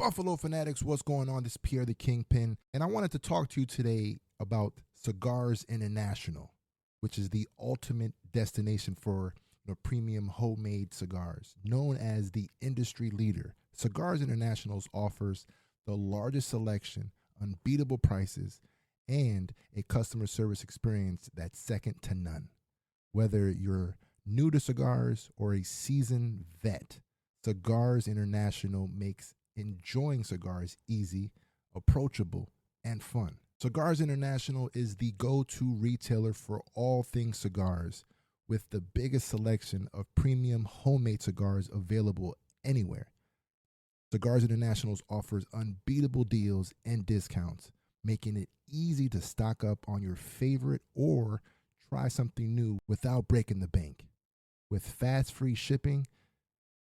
Buffalo fanatics, what's going on? This is Pierre the Kingpin, and I wanted to talk to you today about Cigars International, which is the ultimate destination for premium homemade cigars. Known as the industry leader, Cigars International offers the largest selection, unbeatable prices, and a customer service experience that's second to none. Whether you're new to cigars or a seasoned vet, Cigars International makes enjoying cigars easy, approachable, and fun. Cigars International is the go-to retailer for all things cigars, with the biggest selection of premium homemade cigars available anywhere. Cigars International offers unbeatable deals and discounts, making it easy to stock up on your favorite or try something new without breaking the bank. With fast free shipping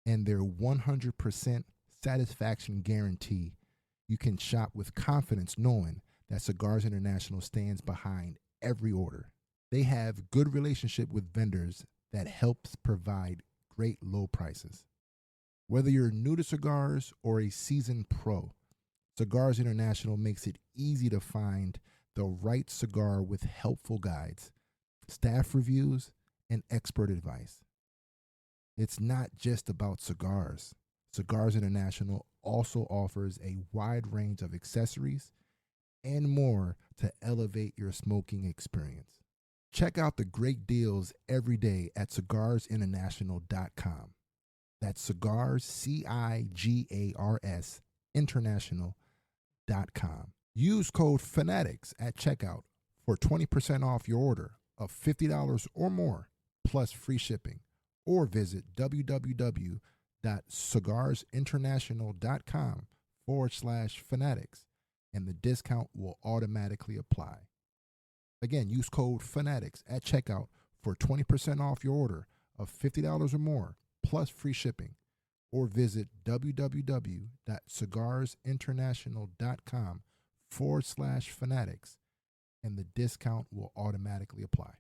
and their 100% satisfaction guarantee, you can shop with confidence knowing that Cigars International stands behind every order. They have good relationship with vendors that helps provide great low prices. Whether you're new to cigars or a seasoned pro, Cigars International makes it easy to find the right cigar with helpful guides, staff reviews, and expert advice. It's not just about cigars. Cigars International also offers a wide range of accessories and more to elevate your smoking experience. Check out the great deals every day at cigarsinternational.com. That's cigars, CIGARS, international.com. Use code FANATICS at checkout for 20% off your order of $50 or more, plus free shipping. Or visit www.cigarsinternational.com/fanatics, and the discount will automatically apply. Again, use code FANATICS at checkout for 20% off your order of $50 or more, plus free shipping. Or visit www.cigarsinternational.com/fanatics, and the discount will automatically apply.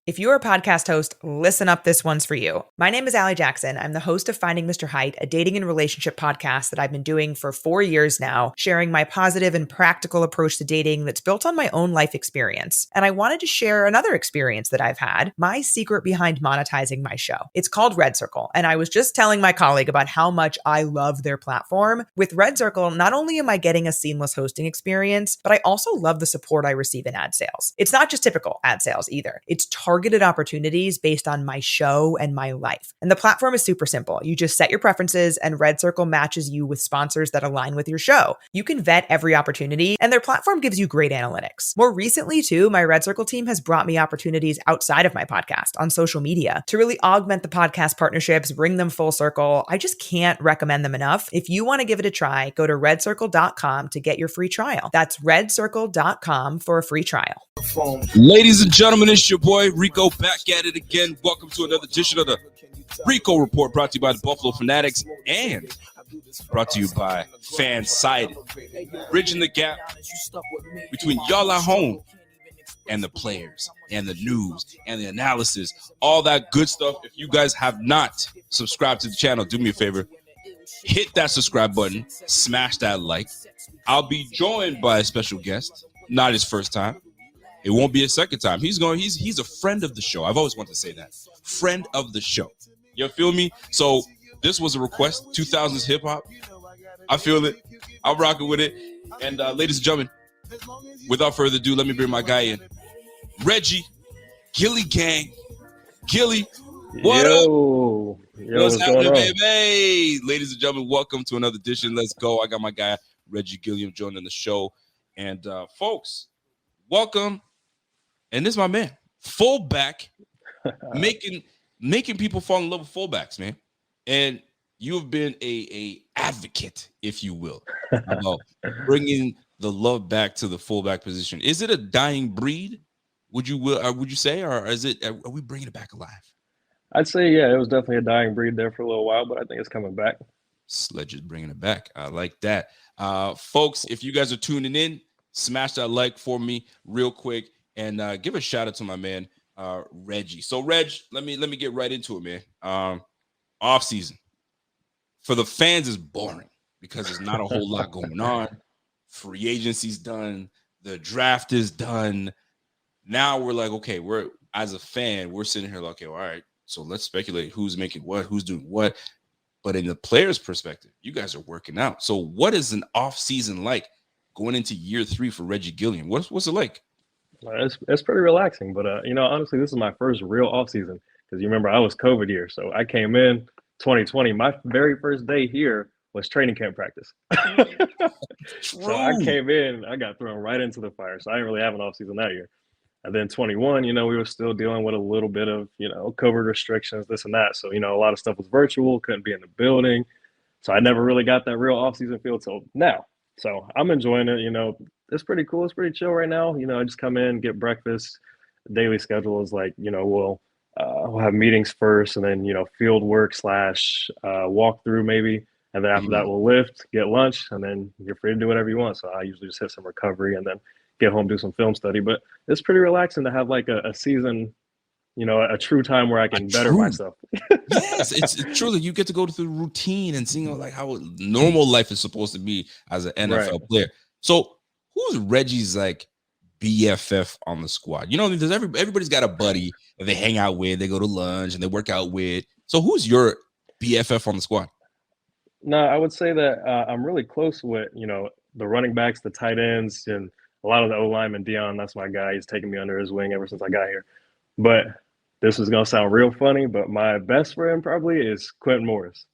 If you're a podcast host, listen up, this one's for you. My name is Allie Jackson. I'm the host of Finding Mr. Height, a dating and relationship podcast that I've been doing for 4 years now, sharing my positive and practical approach to dating that's built on my own life experience. And I wanted to share another experience that I've had, my secret behind monetizing my show. It's called Red Circle, and I was just telling my colleague about how much I love their platform. With Red Circle, not only am I getting a seamless hosting experience, but I also love the support I receive in ad sales. It's not just typical ad sales either. It's targeted opportunities based on my show and my life. And the platform is super simple. You just set your preferences and Red Circle matches you with sponsors that align with your show. You can vet every opportunity and their platform gives you great analytics. More recently too, my Red Circle team has brought me opportunities outside of my podcast on social media to really augment the podcast partnerships, bring them full circle. I just can't recommend them enough. If you want to give it a try, go to redcircle.com to get your free trial. That's redcircle.com for a free trial. Ladies and gentlemen, it's your boy Rico back at it again. Welcome to another edition of the Rico Report, brought to you by the Buffalo Fanatics and brought to you by Fansided, bridging the gap between y'all at home and the players and the news and the analysis, all that good stuff. If you guys have not subscribed to the channel, do me a favor, hit that subscribe button, smash that like. I'll be joined by a special guest, not his first time. It won't be a second time. He's a friend of the show. I've always wanted to say that. Friend of the show. You feel me? So this was a request. 2000s hip hop. I feel it. I'm rocking with it. And ladies and gentlemen, without further ado, let me bring my guy in. Reggie Gilliam. Gilly, what up? What's happening, baby? Ladies and gentlemen, welcome to another edition. Let's go. I got my guy Reggie Gilliam joining the show. And folks, welcome. And this is my man, fullback, making people fall in love with fullbacks, man. And you have been a advocate, if you will, about bringing the love back to the fullback position. Is it a dying breed? Would you say, or is it? Are we bringing it back alive? I'd say, yeah, it was definitely a dying breed there for a little while, but I think it's coming back. Sledge is bringing it back. I like that, folks. If you guys are tuning in, smash that like for me real quick. And give a shout out to my man, Reggie. So, Reg, let me get right into it, man. Off season for the fans is boring. because there's not a whole lot going on. Free agency's done. The draft is done. Now we're like, okay, we're as a fan, we're sitting here like, okay, all right, so let's speculate who's making what, who's doing what. But in the player's perspective, you guys are working out. So what is an off season like going into year 3 for Reggie Gilliam? What's it like? It's pretty relaxing, but honestly, this is my first real off season because you remember I was COVID year, so I came in 2020. My very first day here was training camp practice. So I came in, I got thrown right into the fire, so I didn't really have an off season that year. And then 21, we were still dealing with a little bit of COVID restrictions, this and that. So a lot of stuff was virtual, couldn't be in the building, so I never really got that real off season feel till now. So I'm enjoying it. It's pretty cool. It's pretty chill right now. I just come in, get breakfast. The daily schedule is like, we'll have meetings first and then, field work / walkthrough maybe. And then after that, we'll lift, get lunch, and then you're free to do whatever you want. So I usually just hit some recovery and then get home, do some film study. But it's pretty relaxing to have like a season, a true time where I can better myself. Yes, it's true that you get to go through the routine and seeing like how normal life is supposed to be as an NFL player. So who's Reggie's like BFF on the squad? There's everybody's got a buddy that they hang out with, they go to lunch and they work out with. So who's your BFF on the squad? No, I would say that I'm really close with, the running backs, the tight ends, and a lot of the O-linemen. Dion, that's my guy. He's taken me under his wing ever since I got here. But this is going to sound real funny, but my best friend probably is Quentin Morris.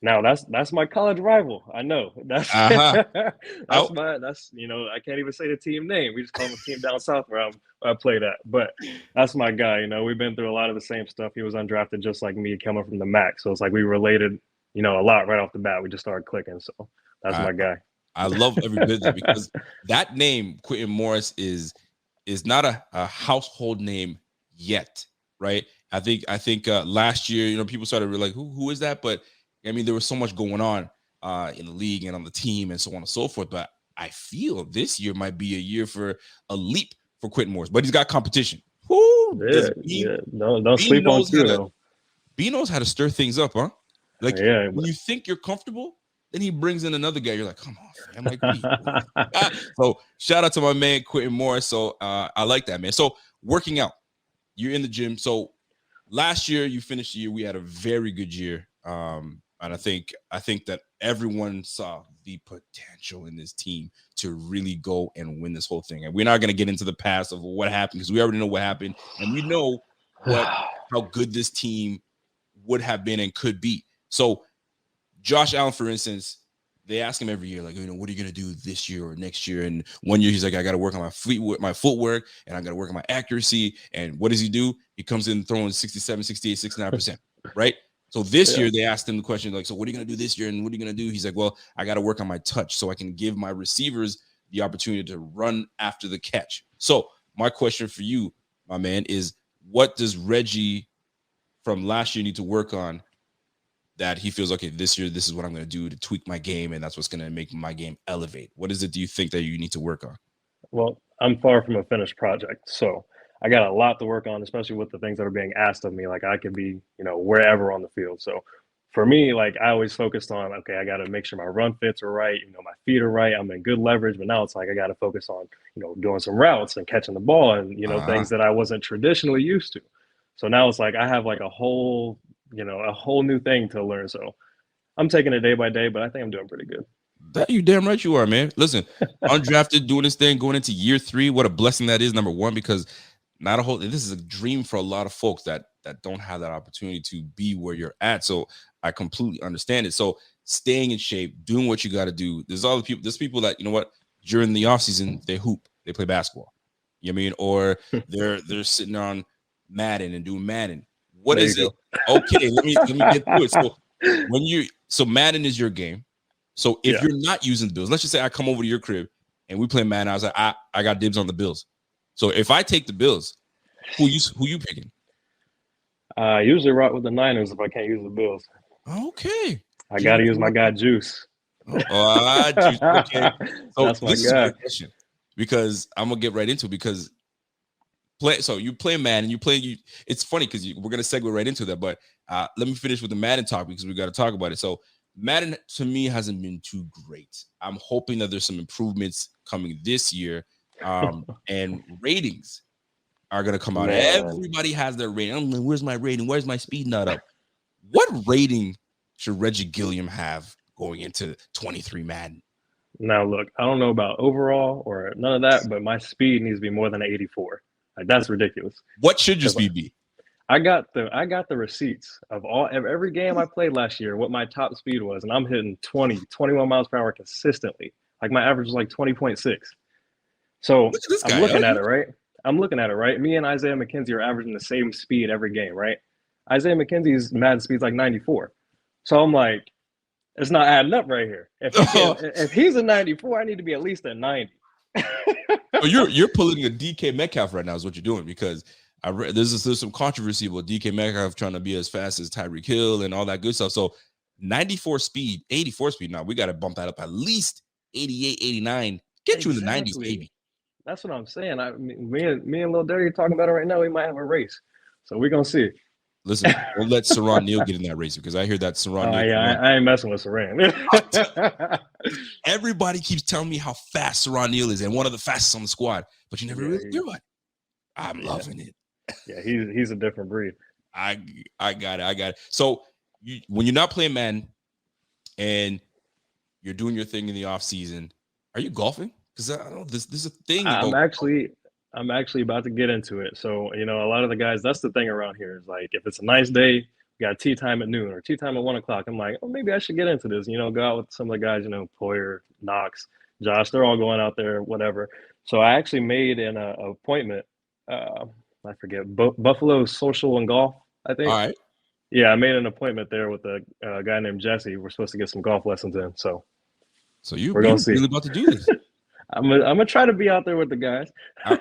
Now that's my college rival. I know that's I can't even say the team name. We just call him a team down south where I played at. But that's my guy. We've been through a lot of the same stuff. He was undrafted just like me, coming from the MAC. So it's like we related, a lot right off the bat. We just started clicking. So that's my guy. I love every bit of it because that name, Quentin Morris, is not a household name yet, right? I think last year, people started like, who is that? But I mean, there was so much going on in the league and on the team and so on and so forth. But I feel this year might be a year for a leap for Quentin Morris. But he's got competition. Don't sleep on Q, though. B knows how to stir things up, huh? Like when you think you're comfortable, then he brings in another guy. You're like, come on, man. Like, so shout out to my man Quentin Morris. So I like that, man. So working out, you're in the gym. So last year you finished the year. We had a very good year. And I think that everyone saw the potential in this team to really go and win this whole thing. And we're not going to get into the past of what happened because we already know what happened. And we know how good this team would have been and could be. So Josh Allen, for instance, they ask him every year, like, what are you going to do this year or next year? And one year he's like, I got to work on my footwork and I got to work on my accuracy. And what does he do? He comes in throwing 67, 68, 69%, right? So this year they asked him the question, like, so what are you going to do this year? And what are you going to do? He's like, well, I got to work on my touch so I can give my receivers the opportunity to run after the catch. So my question for you, my man, is what does Reggie from last year need to work on that he feels, okay, this year, this is what I'm going to do to tweak my game, and that's what's going to make my game elevate? What is it do you think that you need to work on? Well, I'm far from a finished project, so I got a lot to work on, especially with the things that are being asked of me. Like I could be, wherever on the field. So for me, like I always focused on, okay, I got to make sure my run fits are right. My feet are right. I'm in good leverage, but now it's like, I got to focus on, doing some routes and catching the ball and, things that I wasn't traditionally used to. So now it's like, I have like a whole new thing to learn. So I'm taking it day by day, but I think I'm doing pretty good. That you damn right you are, man. Listen, undrafted, doing this thing, going into year 3. What a blessing that is, number one, because this is a dream for a lot of folks that don't have that opportunity to be where you're at. So I completely understand it. So staying in shape, doing what you got to do. There's people that, during the off season, they hoop, they play basketball. You know what I mean? Or they're sitting on Madden and doing Madden. What is it? Okay, let me get through it. So Madden is your game. So if you're not using the Bills, let's just say I come over to your crib and we play Madden. I was like, I got dibs on the Bills. So if I take the Bills, who you picking? I usually rock with the Niners if I can't use the Bills. Okay. I got to use my guy Juice. Juice. Okay. So that's my this guy. Is my question, because I'm gonna get right into it because you play Madden, it's funny because we're gonna segue right into that, but let me finish with the Madden talk because we got to talk about it. So Madden to me hasn't been too great. I'm hoping that there's some improvements coming this year, and ratings are going to come out. Man. Everybody has their rating. I'm like, where's my rating? Where's my speed not up? What rating should Reggie Gilliam have going into 23 Madden? Now, look, I don't know about overall or none of that, but my speed needs to be more than 84. Like, that's ridiculous. What should your speed be? I got the receipts of every game I played last year, what my top speed was, and I'm hitting 20, 21 miles per hour consistently. Like, my average was like 20.6. So Look at this guy, I'm looking at it, right? I'm looking at it, right? Me and Isaiah McKenzie are averaging the same speed every game, right? Isaiah McKenzie's Madden speed's like 94. So I'm like, it's not adding up right here. If he's a 94, I need to be at least a 90. So you're pulling a DK Metcalf right now is what you're doing, because there's some controversy about DK Metcalf trying to be as fast as Tyreek Hill and all that good stuff. So 94 speed, 84 speed. Now we got to bump that up at least 88, 89. Get you in the 90s, baby. That's what I'm saying. Me and Lil Dirty are talking about it right now. We might have a race. So we're going to see. Listen, we'll let Saron Neal get in that race, because I hear that Saron Neal. Yeah, I ain't messing with Saran. Everybody keeps telling me how fast Saron Neal is and one of the fastest on the squad, but you never really hear about it. I'm loving it. Yeah, he's a different breed. I got it. So when you're not playing Madden and you're doing your thing in the off season, are you golfing? Because I don't know, this is a thing. I'm actually about to get into it. So, a lot of the guys, that's the thing around here is like, if it's a nice day, we got tea time at noon or tea time at 1 o'clock. I'm like, oh, maybe I should get into this, go out with some of the guys, Poyer, Knox, Josh, they're all going out there, whatever. So I actually made an appointment. I forget, Bufalo Social and Golf, I think. All right. Yeah, I made an appointment there with a guy named Jesse. We're supposed to get some golf lessons in. So we're really about to do this. I'm gonna try to be out there with the guys. I'm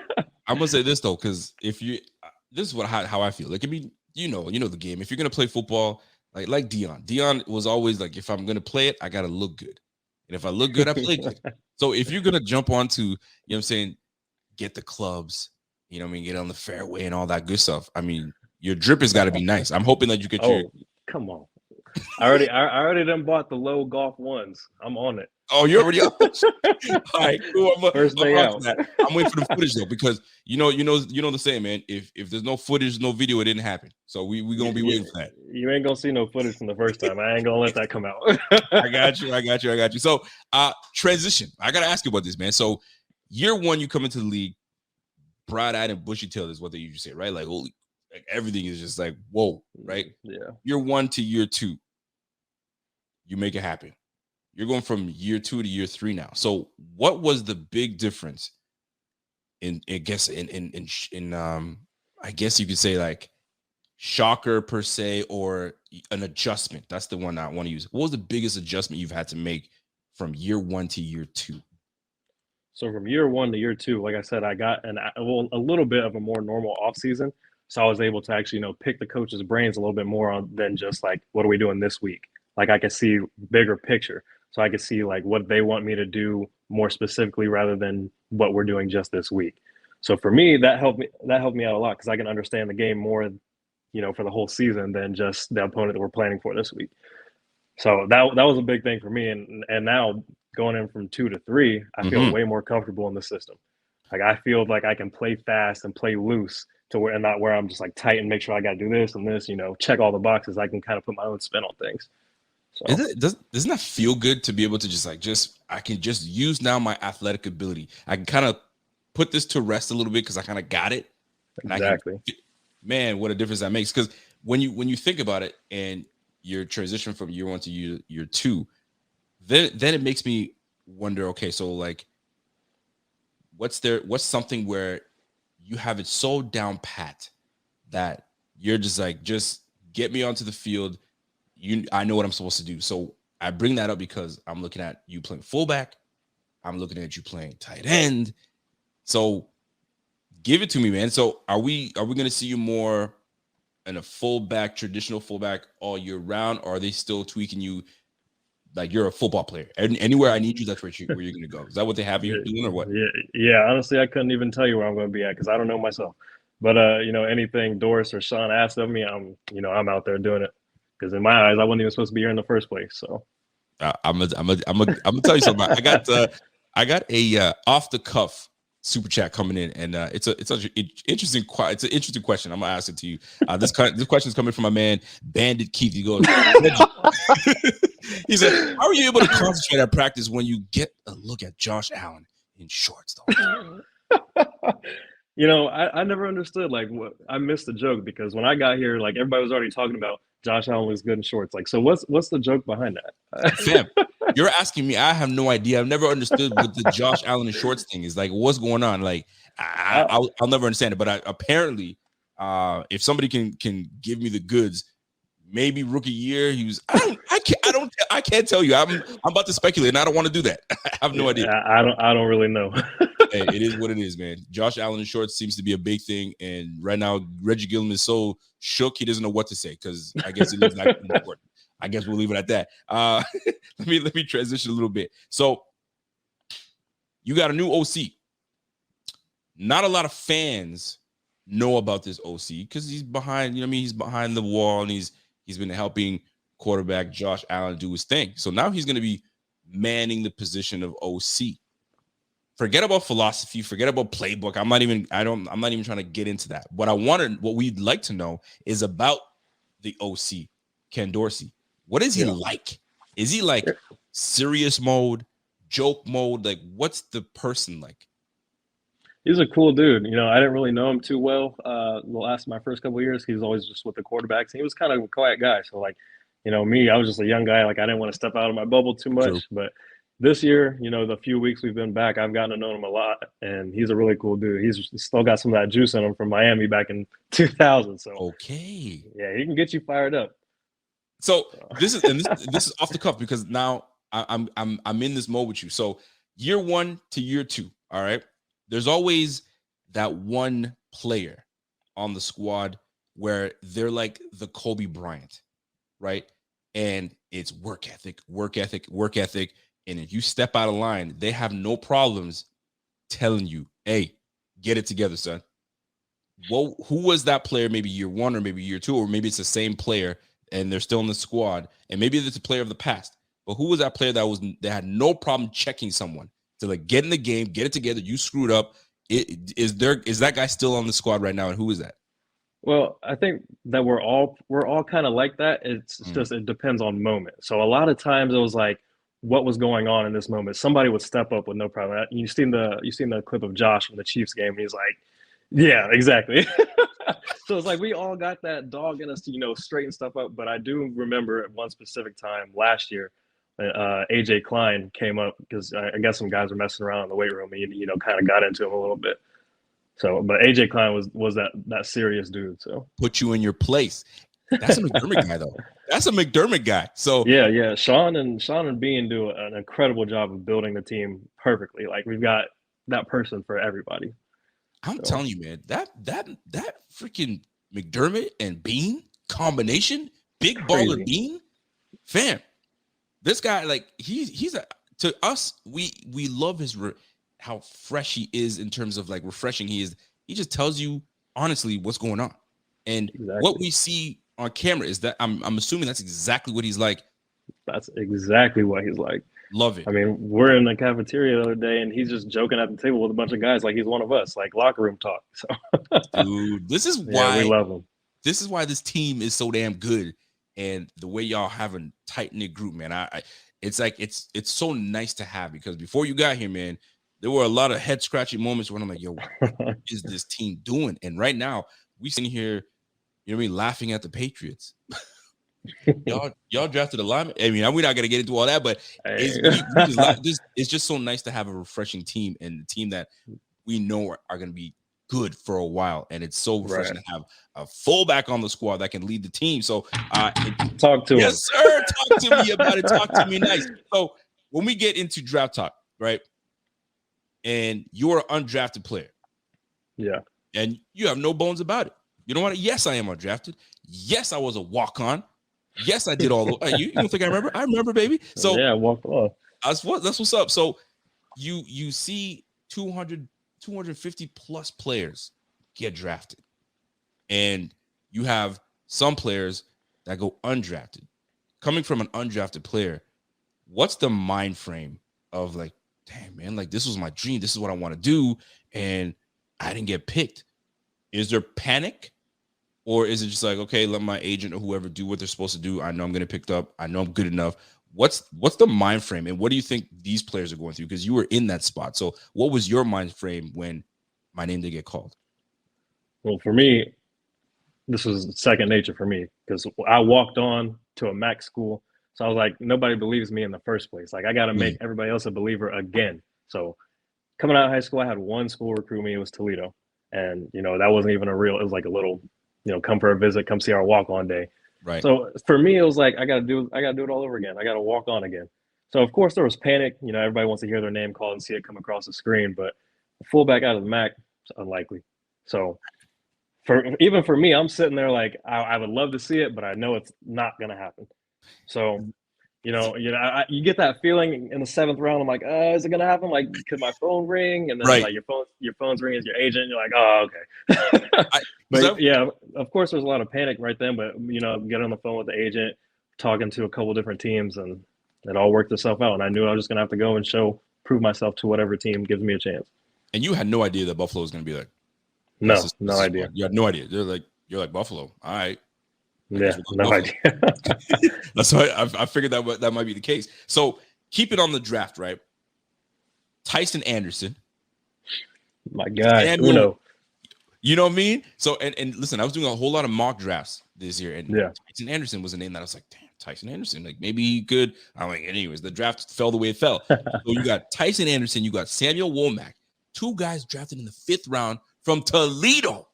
gonna say this though, because this is how I feel. Like, I mean, you know the game. If you're gonna play football, like Dion was always like, if I'm gonna play it, I gotta look good, and if I look good, I play good. So if you're gonna jump onto, get the clubs, get on the fairway and all that good stuff. I mean, your drip has got to be nice. I'm hoping that you get your. Come on. I already done bought the low golf ones. I'm on it. Oh, you're already on it? All right, cool. First day out. I'm waiting for the footage though, because you know the saying, man. If there's no footage, no video, it didn't happen. So we gonna be waiting for that. You ain't gonna see no footage from the first time. I ain't gonna let that come out. I got you. So transition. I gotta ask you about this, man. So year one, you come into the league, bright-eyed and bushy-tailed is what they usually say, right? Like, holy, like everything is just like, whoa, right? Yeah. Year one to year two, you make it happen. You're going from year 2 to year 3 now. So what was the big difference in I guess you could say, like, shocker per se, or an adjustment? That's the one I want to use. What was the biggest adjustment you've had to make from year 1 to year 2? So from year 1 to year 2, like I said, I got a little bit of a more normal off season. So I was able to actually, pick the coach's brains a little bit more than just like, what are we doing this week? Like, I could see bigger picture. So I could see like what they want me to do more specifically rather than what we're doing just this week. So for me, that helped me out a lot, because I can understand the game more, for the whole season than just the opponent that we're planning for this week. So that was a big thing for me. And now going in from 2 to 3, I feel way more comfortable in the system. Like, I feel like I can play fast and play loose and not where I'm just like tight and make sure I got to do this and this, check all the boxes. I can kind of put my own spin on things. So. Doesn't that feel good to be able to I can just use now my athletic ability. I can kind of put this to rest a little bit because I kind of got it. Exactly. Man, what a difference that makes. Because when you think about it and your transition from year 1 to year 2, then it makes me wonder, okay, so like, what's something where you have it so down pat that you're just like, just get me onto the field. I know what I'm supposed to do. So I bring that up because I'm looking at you playing fullback. I'm looking at you playing tight end. So give it to me, man. So are we going to see you more in a fullback, traditional fullback all year round? Or are they still tweaking you like you're a football player? Anywhere I need you, that's where you're going to go. Is that what they have you doing, or what? Yeah. Honestly, I couldn't even tell you where I'm going to be at because I don't know myself. But anything Doris or Sean asked of me, I'm out there doing it. Because in my eyes, I wasn't even supposed to be here in the first place. So I'm gonna tell you something. I got a off the cuff super chat coming in, and it's an interesting question. I'm gonna ask it to you. This question is coming from my man Bandit Keith. He goes, he said, "How are you able to concentrate at practice when you get a look at Josh Allen in shorts?" You know, I never understood, like, what I missed the joke because when I got here, like, everybody was already talking about Josh Allen was good in shorts. Like, so what's the joke behind that? Fam, you're asking me. I have no idea. I've never understood what the Josh Allen in shorts thing is. Like, what's going on? Like, I'll never understand it. But apparently, if somebody can give me the goods, maybe rookie year, he was. I can't tell you. I'm about to speculate, and I don't want to do that. I have no idea. I don't really know. Hey, it is what it is, man. Josh Allen in shorts seems to be a big thing, and right now Reggie Gilliam is so shook he doesn't know what to say because I guess it looks like important. I guess we'll leave it at that. Let me transition a little bit. So you got a new OC. Not a lot of fans know about this OC because he's behind. You know what I mean? He's behind the wall, and he's been helping quarterback Josh Allen do his thing. So now he's going to be manning the position of OC. Forget about philosophy. Forget about playbook. I'm not even trying to get into that. What we'd like to know is about the OC, Ken Dorsey. What is he like? Is he like serious mode, joke mode? Like, what's the person like? He's a cool dude. You know, I didn't really know him too well. My first couple of years, he was always just with the quarterbacks. He was kind of a quiet guy. So, like, you know, me, I was just a young guy. Like, I didn't want to step out of my bubble too much. True. But this year, you know, the few weeks we've been back, I've gotten to know him a lot, and he's a really cool dude. He's still got some of that juice in him from Miami back in 2000. So okay, yeah, he can get you fired up. So this is off the cuff because now I'm in this mode with you. So year 1 to year 2, all right. There's always that one player on the squad where they're like the Kobe Bryant, right? And it's work ethic. And if you step out of line, they have no problems telling you, hey, get it together, son. Well, who was that player maybe year 1 or maybe year 2, or maybe it's the same player and they're still in the squad, and maybe it's a player of the past. But who was that player that had no problem checking someone to like get in the game, get it together, you screwed up. Is that guy still on the squad right now, and who is that? Well, I think that we're all kind of like that. It's just it depends on moment. So a lot of times it was like, what was going on in this moment? Somebody would step up with no problem. You've seen the clip of Josh from the Chiefs game, and he's like, yeah, exactly. So it's like we all got that dog in us to, you know, straighten stuff up. But I do remember at one specific time last year, AJ Klein came up because I guess some guys were messing around in the weight room and, you know, kind of got into him a little bit. So, but AJ Klein was that serious dude. So put you in your place. That's a McDermott guy, though. That's a McDermott guy. So yeah. Sean and Bean do an incredible job of building the team perfectly. Like we've got that person for everybody. I'm telling you, man, that freaking McDermott and Bean combination, big baller Bean, fam. This guy, like he's to us, we love his how fresh he is in terms of like refreshing he is. He just tells you honestly what's going on, and what we see on camera is that I'm assuming that's exactly what he's like. That's exactly what he's like. Love it. I mean, we're in the cafeteria the other day, and he's just joking at the table with a bunch of guys like he's one of us, like locker room talk. So, dude, this is why we love him. This is why this team is so damn good, and the way y'all have a tight knit group, man. It's like it's so nice to have, because before you got here, man, there were a lot of head scratching moments when I'm like, yo, what is this team doing? And right now, we sitting here, you know what I mean, laughing at the Patriots. y'all drafted a lineman. I mean, we're not gonna get into all that, but it's just so nice to have a refreshing team, and a team that we know are gonna be good for a while. And it's so refreshing to have a fullback on the squad that can lead the team. So talk to him. Yes, sir. Talk to me about it. Talk to me nice. So when we get into draft talk, right? And you're an undrafted player. Yeah. And you have no bones about it. You know what? Yes, I am undrafted. Yes, I was a walk-on. Yes, I did all the. You don't think I remember? I remember, baby. So yeah, walk on. That's what's up. So you see 250 plus players get drafted, and you have some players that go undrafted. Coming from an undrafted player, what's the mind frame of like, damn, man, like this was my dream. This is what I want to do. And I didn't get picked. Is there panic? Or is it just like, okay, let my agent or whoever do what they're supposed to do. I know I'm going to pick up. I know I'm good enough. What's the mind frame? And what do you think these players are going through? Because you were in that spot. So what was your mind frame when my name did get called? Well, for me, this was second nature for me because I walked on to a MAC school. So I was like, nobody believes me in the first place. Like, I got to make everybody else a believer again. So coming out of high school, I had one school recruit me. It was Toledo. And, that wasn't even it was like a little, come for a visit, come see our walk-on day. Right. So for me, it was like, I got to do it all over again. I got to walk on again. So of course there was panic. Everybody wants to hear their name called and see it come across the screen, but a fullback out of the MAC, it's unlikely. So even for me, I'm sitting there like, I would love to see it, but I know it's not going to happen. So, you get that feeling in the 7th round. I'm like, is it going to happen? Like, could my phone ring? And then like your phone's ringing as your agent. You're like, oh, okay. But yeah, of course there's a lot of panic right then, but get on the phone with the agent, talking to a couple different teams, and it all worked itself out. And I knew I was just going to have to go and prove myself to whatever team gives me a chance. And you had no idea that Buffalo was going to be like, no idea. You had no idea. You're like Buffalo. All right. Yeah, no idea. That's why I figured that might be the case. So keep it on the draft, right? Tyson Anderson. My God. Uno. You know what I mean? So and listen, I was doing a whole lot of mock drafts this year, and Tyson Anderson was a name that I was like, damn, Tyson Anderson. Like maybe he could. I'm like, anyways, the draft fell the way it fell. So you got Tyson Anderson, you got Samuel Womack, 2 guys drafted in the 5th round from Toledo.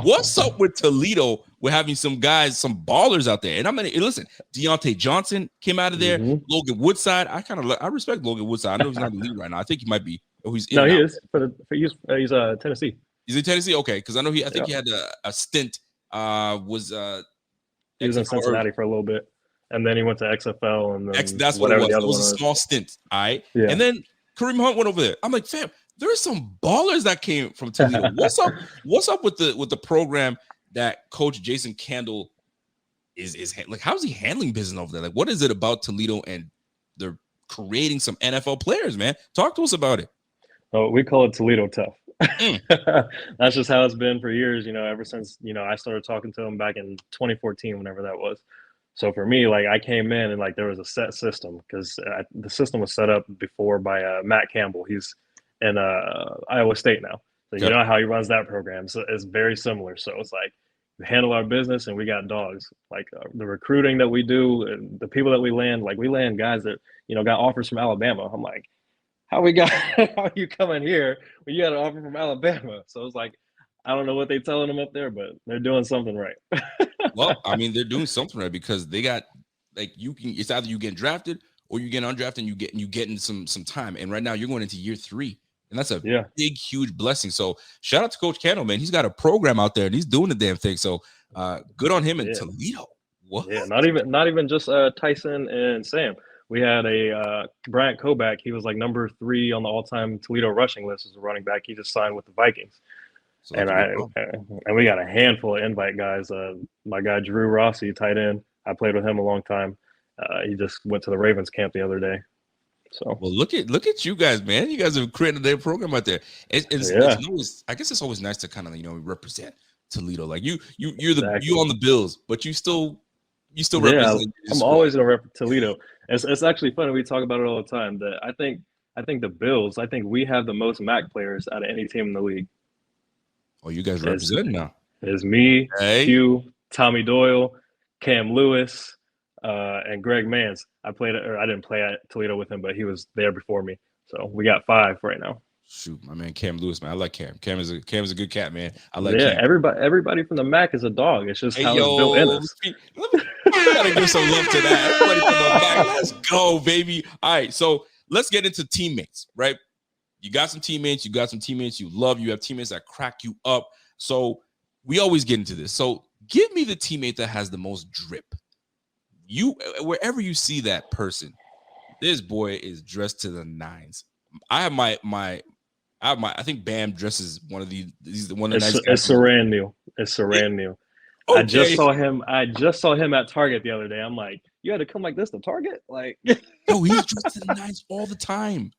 What's up with Toledo? We're having some guys, some ballers out there. And listen, Deontay Johnson came out of there. Mm-hmm. Logan Woodside. I respect Logan Woodside. I know he's not in the league right now. I think he might be. Oh, he's in no, he now. is. He's Tennessee. He's in Tennessee? Okay, because I know he had a stint. He was in Cincinnati for a little bit. And then he went to XFL and then that's what it was. It was a small stint. All right. Yeah. And then Kareem Hunt went over there. I'm like, fam, there are some ballers that came from Toledo. What's up with the program that Coach Jason Candle is like? How's he handling business over there? Like, what is it about Toledo and they're creating some NFL players, man? Talk to us about it. Oh, we call it Toledo tough. That's just how it's been for years, ever since, I started talking to him back in 2014, whenever that was. So for me, like, I came in and like there was a set system because the system was set up before by Matt Campbell. He's in Iowa State now. So you know how he runs that program. So it's very similar. So it's like we handle our business and we got dogs. Like the recruiting that we do and the people that we land guys that, got offers from Alabama. I'm like, how are you coming here when you got an offer from Alabama? So it's like, I don't know what they're telling them up there, but they're doing something right. Well, I mean, they're doing something right because they got it's either you get drafted or you get undrafted and you getting some time. And right now you're going into year 3. And that's a big, huge blessing. So shout out to Coach Candle, man. He's got a program out there and he's doing the damn thing. So good on him in Toledo. What? Yeah, not even just Tyson and Sam. We had a Bryant Koback. He was like number 3 on the all-time Toledo rushing list as a running back. He just signed with the Vikings. So and we got a handful of invite guys. My guy Drew Rossi, tight end. I played with him a long time. He just went to the Ravens camp the other day. So well, look at you guys, man. You guys have created their program out there. It's always, I guess it's always nice to kind of represent Toledo. Like you're on the Bills, but you still represent. I'm always gonna rep Toledo. It's actually funny. We talk about it all the time. That I think the Bills. I think we have the most MAC players out of any team in the league. Oh, you guys represent now. It's me, Hugh, Tommy Doyle, Cam Lewis, and Greg Mans. I didn't play at Toledo with him, but he was there before me. So we got 5 right now. Shoot, my man Cam Lewis, man. I like Cam. Cam is a good cat, man. I like Cam. Everybody from the MAC is a dog. It's just how it's built in us. I gotta give some love to that. Everybody from the MAC. Let's go, baby. All right, so let's get into teammates, right? You got some teammates you love. You have teammates that crack you up. So we always get into this. So give me the teammate that has the most drip. Wherever you see that person, this boy is dressed to the nines. I have I think Bam dresses one of these. He's the one of the nice guys. It's Saran Neal. I just Okay. saw him. I just saw him at Target the other day. I'm like, you had to come like this to Target? Like, Yo, he's dressed to the nines all the time.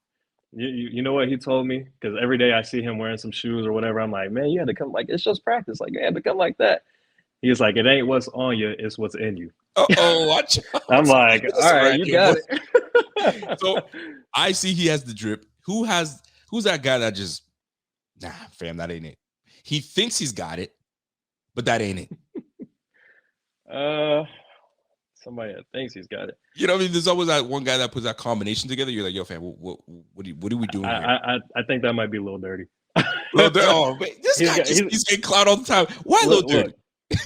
you know what he told me? Because every day I see him wearing some shoes or whatever. I'm like, man, you had to come like it's just practice. Like, you had to come like that. He's like, it ain't what's on you, it's what's in you. Watch out. I'm like, That's all right, right, you yo, got boy. it. So I see he has the drip. Who's that guy that just fam, that ain't it. He thinks he's got it, but that ain't it. Somebody that thinks he's got it. You know what I mean? There's always that one guy that puts that combination together. You're like, yo, fam, what are we doing here? I think that might be a little dirty. Oh, wait, this guy he's getting clout all the time. Why a little dirty?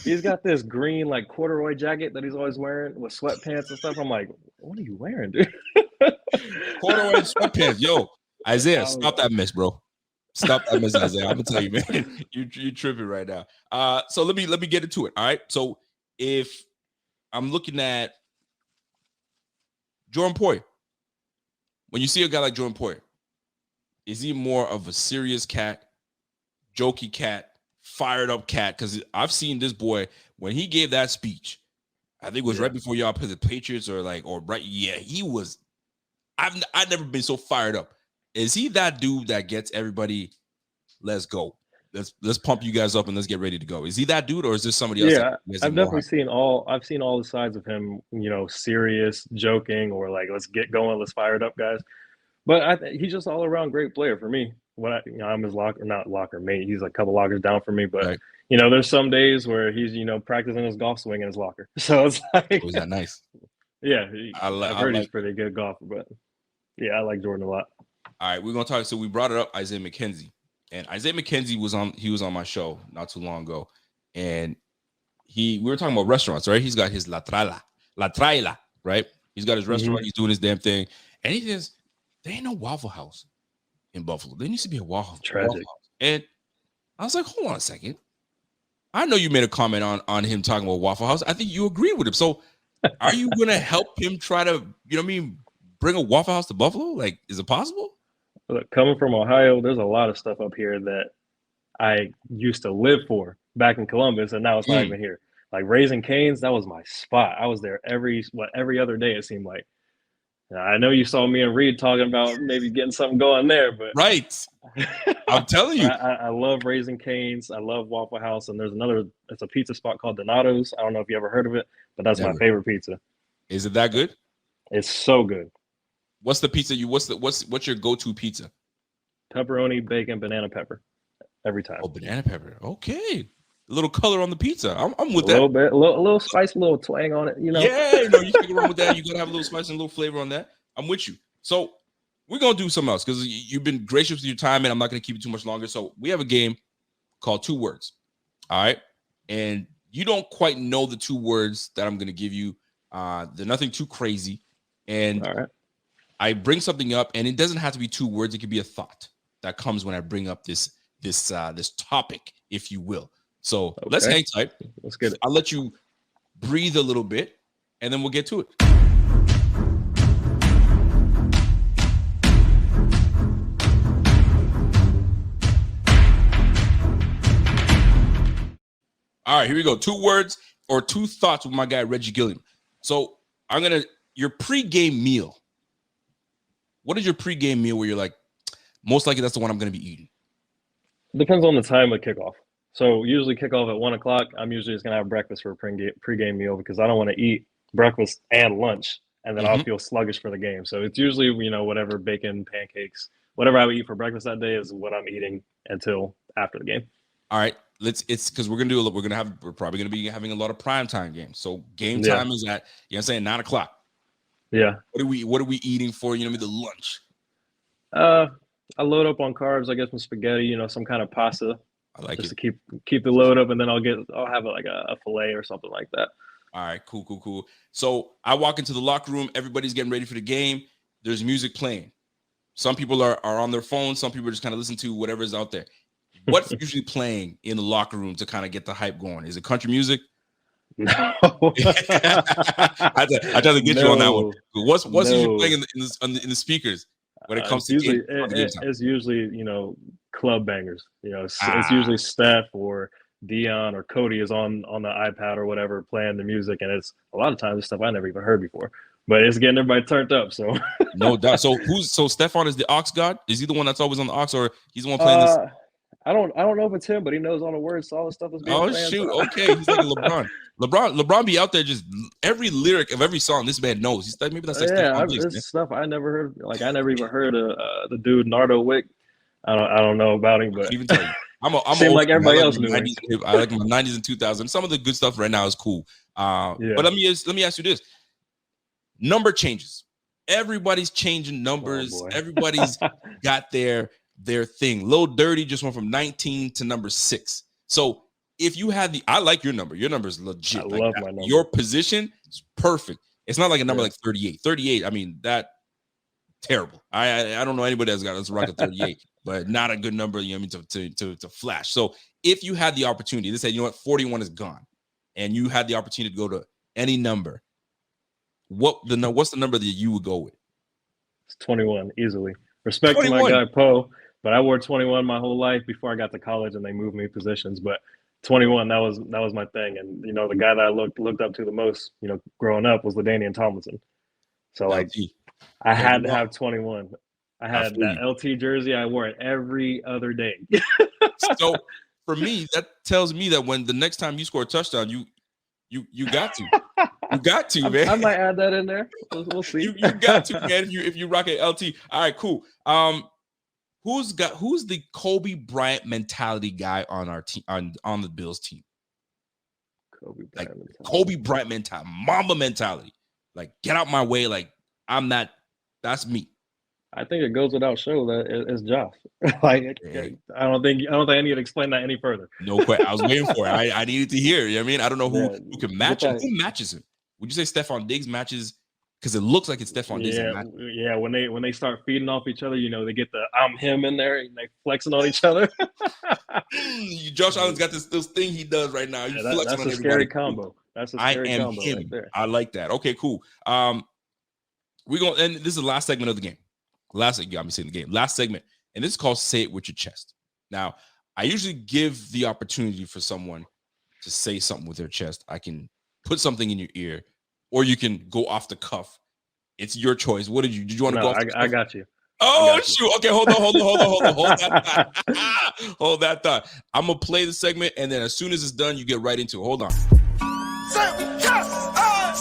He's got this green like corduroy jacket that he's always wearing with sweatpants and stuff. I'm like, what are you wearing, dude? Corduroy sweatpants. Yo, Isaiah, stop that mess, bro. Stop that mess, Isaiah. I'm gonna tell you, man. You're tripping right now. So let me get into it. All right. So if I'm looking at Jordan Poyer, when you see a guy like Jordan Poyer, is he more of a serious cat, jokey cat, fired up cat? Because I've seen this boy when he gave that speech. I think it was right before y'all played the Patriots or right. Yeah, he was. I've never been so fired up. Is he that dude that gets everybody? Let's go. Let's pump you guys up and let's get ready to go. Is he that dude, or is there somebody else? Yeah, I've definitely seen all. I've seen all the sides of him. You know, serious, joking, or like let's get going, let's fire it up, guys. But he's just all around great player for me. I'm his not locker mate. He's a couple lockers down for me, but right. There's some days where he's practicing his golf swing in his locker. So it's like, was that nice? Yeah, I've heard he's a pretty good golfer, but yeah, I like Jordan a lot. All right, we're gonna talk. So we brought it up, Isaiah McKenzie, and Isaiah McKenzie was on my show not too long ago, and we were talking about restaurants, right? He's got his La Traila, right? He's got his restaurant. He's doing his damn thing, and he says there ain't no Waffle House in Buffalo. There needs to be a Waffle House. And I was like, hold on a second. I know you made a comment on him talking about Waffle House. I think you agree with him. So are you going to help him try to, bring a Waffle House to Buffalo? Like, is it possible? Look, coming from Ohio, there's a lot of stuff up here that I used to live for back in Columbus, and now it's not even here. Like Raising Cane's, that was my spot. I was there every other day, it seemed like. Now, I know you saw me and Reed talking about maybe getting something going there, but right. I'm telling you. I love Raising Cane's. I love Waffle House, and it's a pizza spot called Donato's. I don't know if you ever heard of it, but that's my favorite pizza. Is it that good? It's so good. What's the pizza what's your go-to pizza? Pepperoni, bacon, banana pepper. Every time. Oh, banana pepper. Okay. A little color on the pizza. I'm with that. A little bit, a little spice, a little twang on it, Yeah, you can run with that. You're gonna have a little spice and a little flavor on that. I'm with you. So we're gonna do something else because you've been gracious with your time, and I'm not gonna keep it too much longer. So we have a game called 2 Words. All right. And you don't quite know the 2 words that I'm gonna give you. They're nothing too crazy. And all right. I bring something up, and it doesn't have to be 2 words. It could be a thought that comes when I bring up this topic, if you will. So let's hang tight. Let's get it. I'll let you breathe a little bit, and then we'll get to it. All right, here we go. 2 words or 2 thoughts with my guy, Reggie Gilliam. So your pregame meal. What is your pregame meal where you're like, most likely that's the one I'm going to be eating? Depends on the time of kickoff. So usually kickoff at 1 o'clock. I'm usually just going to have breakfast for a pregame meal because I don't want to eat breakfast and lunch, and then I'll feel sluggish for the game. So it's usually, whatever, bacon, pancakes, whatever I would eat for breakfast that day is what I'm eating until after the game. All right. It's because we're probably going to be having a lot of primetime games. So game time is at, 9 o'clock. Yeah. What are we eating for, the lunch? I load up on carbs, I guess, some spaghetti, some kind of pasta. I like just it. to keep the load up, and then I'll have a fillet or something like that. All right, cool. So I walk into the locker room, everybody's getting ready for the game. There's music playing. Some people are on their phones, some people just kind of listen to whatever's out there. What's usually playing in the locker room to kind of get the hype going? Is it country music? No. I try to get you on that one. What's usually playing in the speakers when it comes to it's usually club bangers. It's usually Steph or Dion or Cody is on the iPad or whatever playing the music, and it's a lot of times it's stuff I never even heard before, but it's getting everybody turned up. So no doubt. So Stefan is the aux god? Is he the one that's always on the aux, or he's the one playing this? I don't know if it's him, but he knows all the words, all the stuff that's being played. Shoot, okay, he's like LeBron. LeBron be out there just every lyric of every song this man knows. He's like, maybe that's like this stuff I never heard. Like I never even heard of the dude Nardo Wick. I don't know about him, but even tell you, I'm like everybody else knew. I like my 90s and 2000s. Some of the good stuff right now is cool. But let me ask you this: number changes. Everybody's changing numbers. Everybody's got their thing. Lil Dirty just went from 19 to number 6. So if you had I like your number. Your number is legit. I love my number. Your position is perfect. It's not like a number like 38. 38. I mean that terrible. I don't know anybody that's got let's rock a 38. But not a good number, you know what I mean, to flash. So if you had the opportunity, they said, you know what, 41 is gone, and you had the opportunity to go to any number, what's the number that you would go with? It's 21, easily. Respect 21. To my guy Poe, but I wore 21 my whole life before I got to college, and they moved me positions. But 21, that was my thing, and you know, the guy that I looked up to the most, you know, growing up was LaDainian Tomlinson. So like, I had to have 21. I had that LT jersey. I wore it every other day. So for me, that tells me that when the next time you score a touchdown, you got to. You got to, man. I might add that in there. We'll see. You got to, man. If you rock an LT. All right, cool. Who's the Kobe Bryant mentality guy on our team on the Bills team? Kobe Bryant mentality, Mamba mentality. Like, get out my way. Like, I'm not. That's me. I think it goes without show that it's Josh. Like, I don't think I need to explain that any further. No question. I was waiting for it. I needed to hear. You know what I mean? I don't know who can match him. Who matches him? Would you say Stephon Diggs matches? Because it looks like it's Stephon Diggs. Yeah. When they start feeding off each other, you know, they get the I'm him in there and they flexing on each other. Josh Allen's got this thing he does right now. That's a scary combo. That's a scary combo right there. I like that. Okay, cool. We're going, and this is the last segment of the game. You got me saying the game. Last segment, and this is called Say It With Your Chest. Now, I usually give the opportunity for someone to say something with their chest. I can put something in your ear, or you can go off the cuff. It's your choice. Did you want to go off the cuff? I got you. Oh, shoot. Okay, hold on. Hold that thought. I'm going to play the segment, and then as soon as it's done, you get right into it. Hold on. Say it with chest.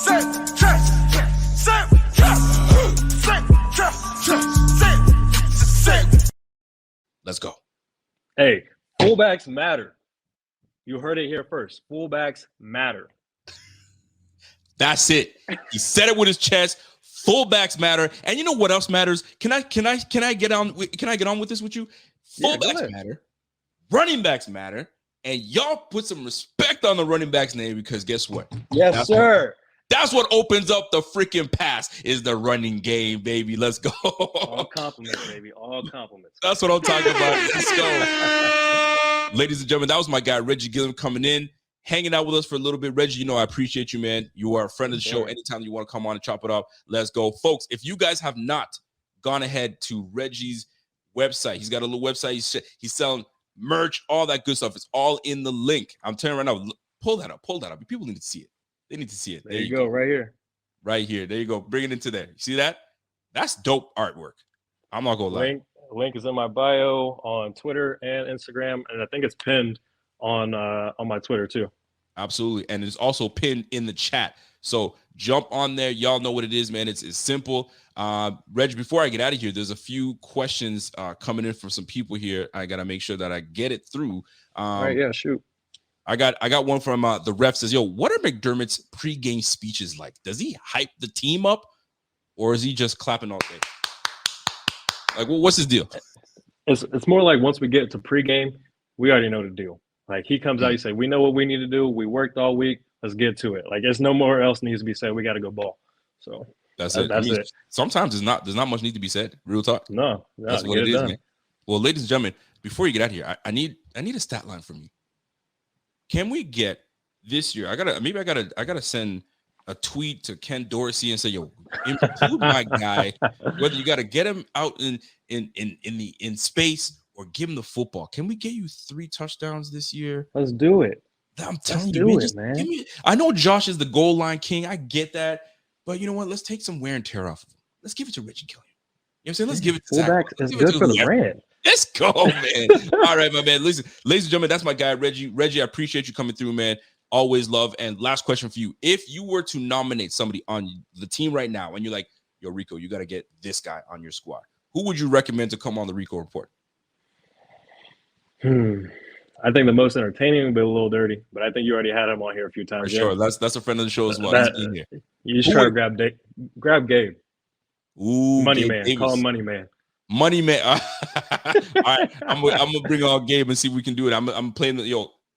Say it with chest. Say it with chest. Say it with chest. Let's go. Hey, fullbacks matter. You heard it here first. Fullbacks matter. That's it. He said it with his chest. Fullbacks matter. And you know what else matters? Can I get on with this with you? Fullbacks matter. Running backs matter. And y'all put some respect on the running back's name, because guess what? Yes, sir. That's what opens up the freaking pass is the running game, baby. Let's go. All compliments, baby. All compliments. That's what I'm talking about. Let's go. Ladies and gentlemen, that was my guy, Reggie Gilliam, coming in, hanging out with us for a little bit. Reggie, you know I appreciate you, man. You are a friend of the show. Anytime you want to come on and chop it up, let's go. Folks, if you guys have not gone ahead to Reggie's website, he's got a little website. He's selling merch, all that good stuff. It's all in the link. I'm telling you right now, pull that up. People need to see it. They need to see it. There you go. Right here. Right here. There you go. Bring it into there. You see that? That's dope artwork. I'm not going to lie. Link is in my bio on Twitter and Instagram, and I think it's pinned on my Twitter too. Absolutely. And it's also pinned in the chat. So jump on there. Y'all know what it is, man. It's simple. Reg, before I get out of here, there's a few questions coming in from some people here. I got to make sure that I get it through. All right. Yeah, shoot. I got one from the ref. Says, yo, what are McDermott's pregame speeches like? Does he hype the team up, or is he just clapping all day? Like, well, what's his deal? It's more like once we get to pregame, we already know the deal. Like, he comes out, he say, we know what we need to do. We worked all week. Let's get to it. Like, there's no more else needs to be said. We got to go ball. So that's it. That's it. Sometimes there's not much need to be said. Real talk. No, that's what it is, man. Well, ladies and gentlemen, before you get out of here, I need a stat line from you. Can we get this year? I gotta send a tweet to Ken Dorsey and say, yo, include my guy, whether you gotta get him out in space or give him the football. Can we get you 3 touchdowns this year? Let's do it. I'm telling Let's you, do man, it, just man. give me. I know Josh is the goal line king. I get that. But you know what? Let's take some wear and tear off of him. Let's give it to Reggie Gilliam. You know what I'm saying? Let's give it to Zach. Fullbacks is good for the brand. Let's go, man. All right, my man. Listen, ladies and gentlemen, that's my guy, Reggie. Reggie, I appreciate you coming through, man. Always love. And last question for you. If you were to nominate somebody on the team right now, and you're like, yo, Rico, you got to get this guy on your squad, who would you recommend to come on the Rico Report? I think the most entertaining would be a little dirty, but I think you already had him on here a few times. For sure. That's a friend of the show as well. You should try to grab Gabe. Ooh, Money Gabe Man. Davis. Call him Money Man. Money Man. All right. I'm gonna bring on Gabe and see if we can do it. I'm playing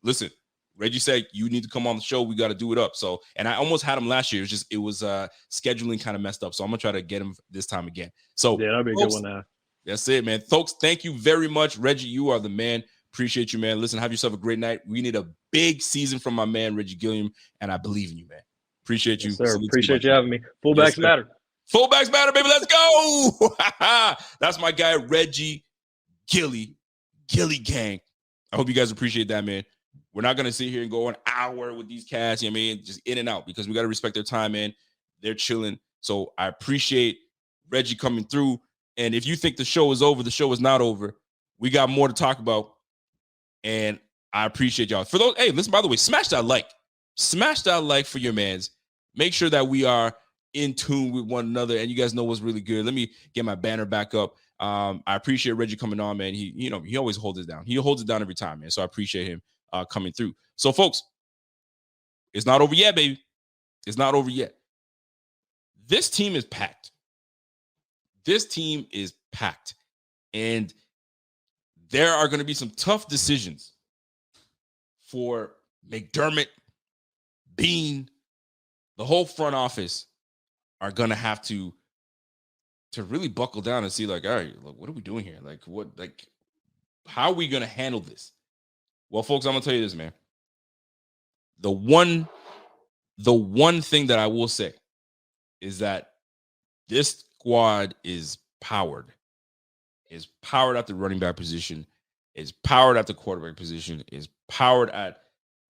listen, Reggie said you need to come on the show. We got to do it up. So, and I almost had him last year. It was scheduling kind of messed up. So I'm gonna try to get him this time again. So yeah, that'll be a good one now. That's it, man. Folks, thank you very much. Reggie, you are the man. Appreciate you, man. Listen, have yourself a great night. We need a big season from my man, Reggie Gilliam, and I believe in you, man. Appreciate you. Yes, sir. Appreciate you having me. Fullbacks matter. Fullbacks matter, baby. Let's go. That's my guy, Reggie Gilly Gang. I hope you guys appreciate that, man. We're not going to sit here and go an hour with these cats, you know what I mean? Just in and out because we got to respect their time, man. They're chilling. So I appreciate Reggie coming through. And if you think the show is over, the show is not over. We got more to talk about. And I appreciate y'all. For those, hey, listen, by the way, smash that like. Smash that like for your mans. Make sure that we are in tune with one another. And you guys know what's really good. Let me get my banner back up. I appreciate Reggie coming on, man. He always holds it down. He holds it down every time, man. So I appreciate him coming through. So, folks, it's not over yet, baby. It's not over yet. This team is packed. This team is packed. And there are going to be some tough decisions for McDermott, Bean, the whole front office are going to have to really buckle down and see, like, all right, look, what are we doing here? How are we going to handle this? Well, folks, I'm going to tell you this, man. The one thing that I will say is that this squad is powered at the running back position, is powered at the quarterback position, is powered at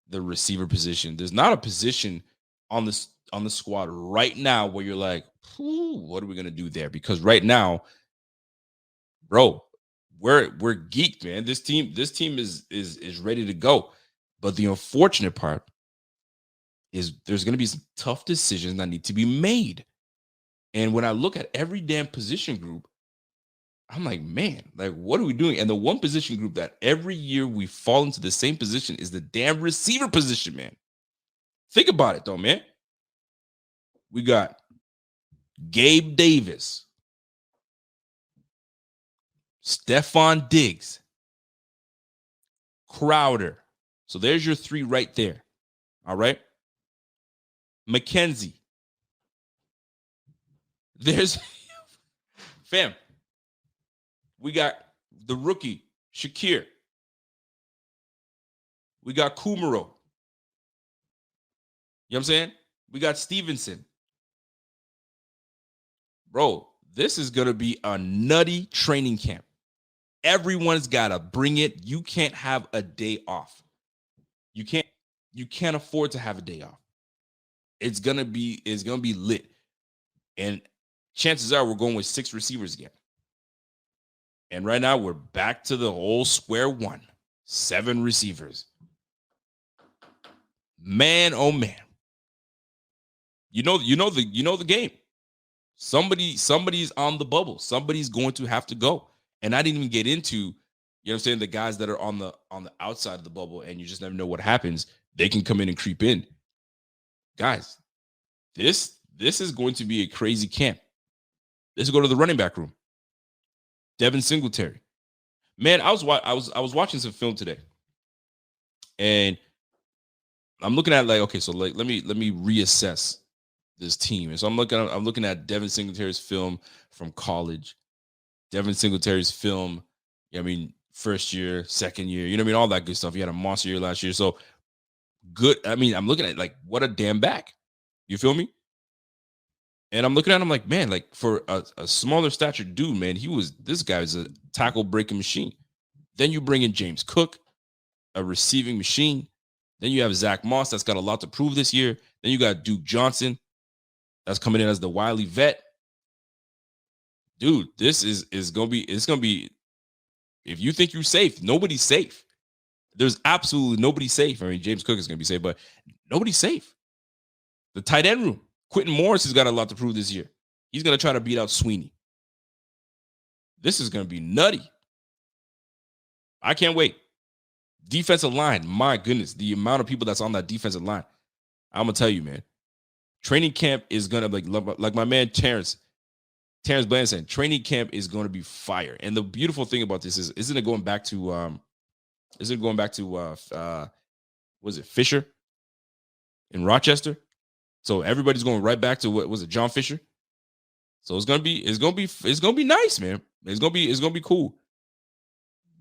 the receiver position. There's not a position on the squad right now where you're like, what are we gonna do there? Because right now, bro, we're geeked, man. This team is ready to go. But the unfortunate part is there's gonna be some tough decisions that need to be made. And when I look at every damn position group, I'm like, man, like, what are we doing? And the one position group that every year we fall into the same position is the damn receiver position, man. Think about it, though, man. We got Gabe Davis, Stephon Diggs, Crowder. So there's your 3 right there. All right. McKenzie. There's fam. We got the rookie, Shakir. We got Kumaro. You know what I'm saying? We got Stevenson. Bro, this is going to be a nutty training camp. Everyone's got to bring it. You can't have a day off. You can't afford to have a day off. It's going to be lit. And chances are we're going with 6 receivers again. And right now we're back to the whole square one. 7 receivers. Man, oh man. You know the game. Somebody's on the bubble. Somebody's going to have to go. And I didn't even get into, you know what I'm saying, the guys that are on the outside of the bubble and you just never know what happens. They can come in and creep in. Guys, this is going to be a crazy camp. Let's go to the running back room. Devin Singletary. Man, I was watching some film today. And I'm looking at like, okay, so like let me reassess this team. And so I'm looking at Devin Singletary's film from college. Devin Singletary's film, first year, second year, all that good stuff. He had a monster year last year. So good. I'm looking at like what a damn back. You feel me? And I'm looking at him like, man, like for a smaller stature dude, man, this guy is a tackle breaking machine. Then you bring in James Cook, a receiving machine. Then you have Zach Moss that's got a lot to prove this year. Then you got Duke Johnson that's coming in as the wily vet. Dude, this is gonna be. If you think you're safe, nobody's safe. There's absolutely nobody safe. I mean, James Cook is gonna be safe, but nobody's safe. The tight end room, Quentin Morris has got a lot to prove this year. He's gonna try to beat out Sweeney. This is gonna be nutty. I can't wait. Defensive line, my goodness, the amount of people that's on that defensive line. I'm gonna tell you, man. Training camp is gonna like my man Terrence Bland said. Training camp is gonna be fire. And the beautiful thing about this is, isn't it going back to was it Fisher in Rochester? So everybody's going right back to what was it, John Fisher? So it's gonna be nice, man. It's gonna be cool.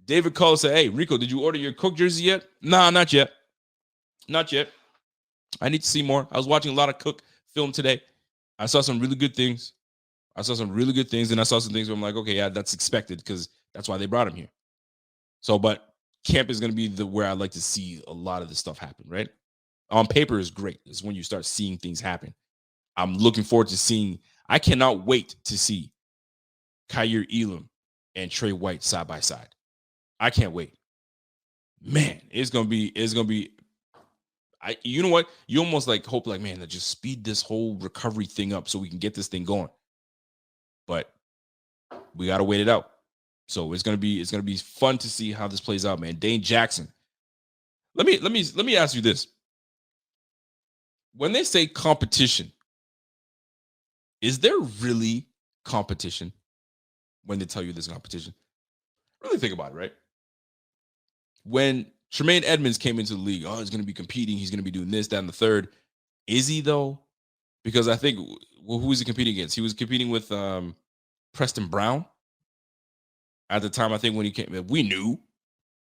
David Cole said, "Hey, Rico, did you order your Cook jersey yet?" Nah, not yet. Not yet. I need to see more. I was watching a lot of Cook film today. I saw some really good things. And I saw some things where I'm like, okay, yeah, that's expected because that's why they brought him here. So, but camp is going to be where I like to see a lot of this stuff happen, right? On paper is great. It's when you start seeing things happen. I'm looking forward to seeing. I cannot wait to see Kyer Elam and Trey White side by side. I can't wait. Man, it's gonna be. You know what? You almost like hope, like, man, let's just speed this whole recovery thing up so we can get this thing going. But we gotta wait it out. So it's gonna be fun to see how this plays out, man. Dane Jackson. Let me ask you this. When they say competition, is there really competition when they tell you there's competition? Really think about it, right? When Tremaine Edmonds came into the league, he's going to be competing. He's going to be doing this, that, and the third. Is he, though? Because I think, who was he competing against? He was competing with Preston Brown. At the time, I think when he came, we knew,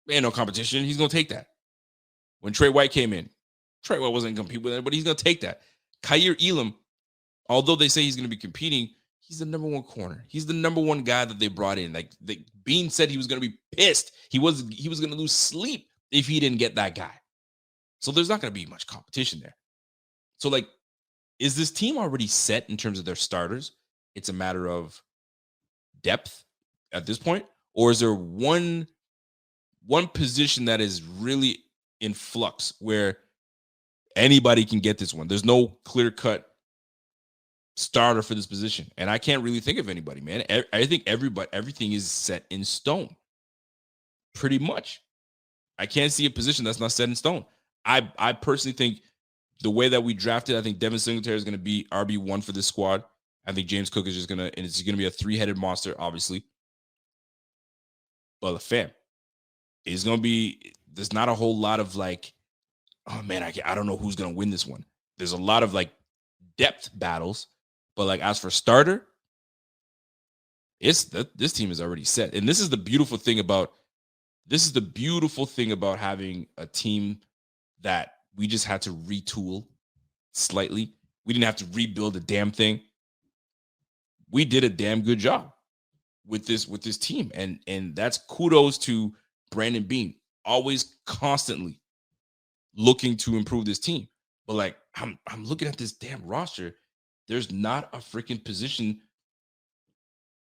man, no competition. He's going to take that. When Trey White came in, Trey White wasn't going to compete with it, but he's going to take that. Kyer Elam, although they say he's going to be competing, he's the number one corner. He's the number one guy that they brought in. Like Bean said, he was going to be pissed. He was going to lose sleep if he didn't get that guy. So there's not going to be much competition there. So, like, is this team already set in terms of their starters? It's a matter of depth at this point, or is there one position that is really in flux where anybody can get this one? There's no clear-cut starter for this position, and I can't really think of anybody, man. I think everything is set in stone, pretty much. I can't see a position that's not set in stone. I personally think the way that we drafted, I think Devin Singletary is going to be RB1 for this squad. I think James Cook is just and it's going to be a three-headed monster, obviously. But fam, it's going to be, there's not a whole lot of like, oh man, I don't know who's going to win this one. There's a lot of like depth battles, but like as for starter, this team is already set. And this is the beautiful thing about having a team that we just had to retool slightly. We didn't have to rebuild a damn thing. We did a damn good job with this team. And that's kudos to Brandon Beane, always constantly looking to improve this team. But like I'm looking at this damn roster. There's not a freaking position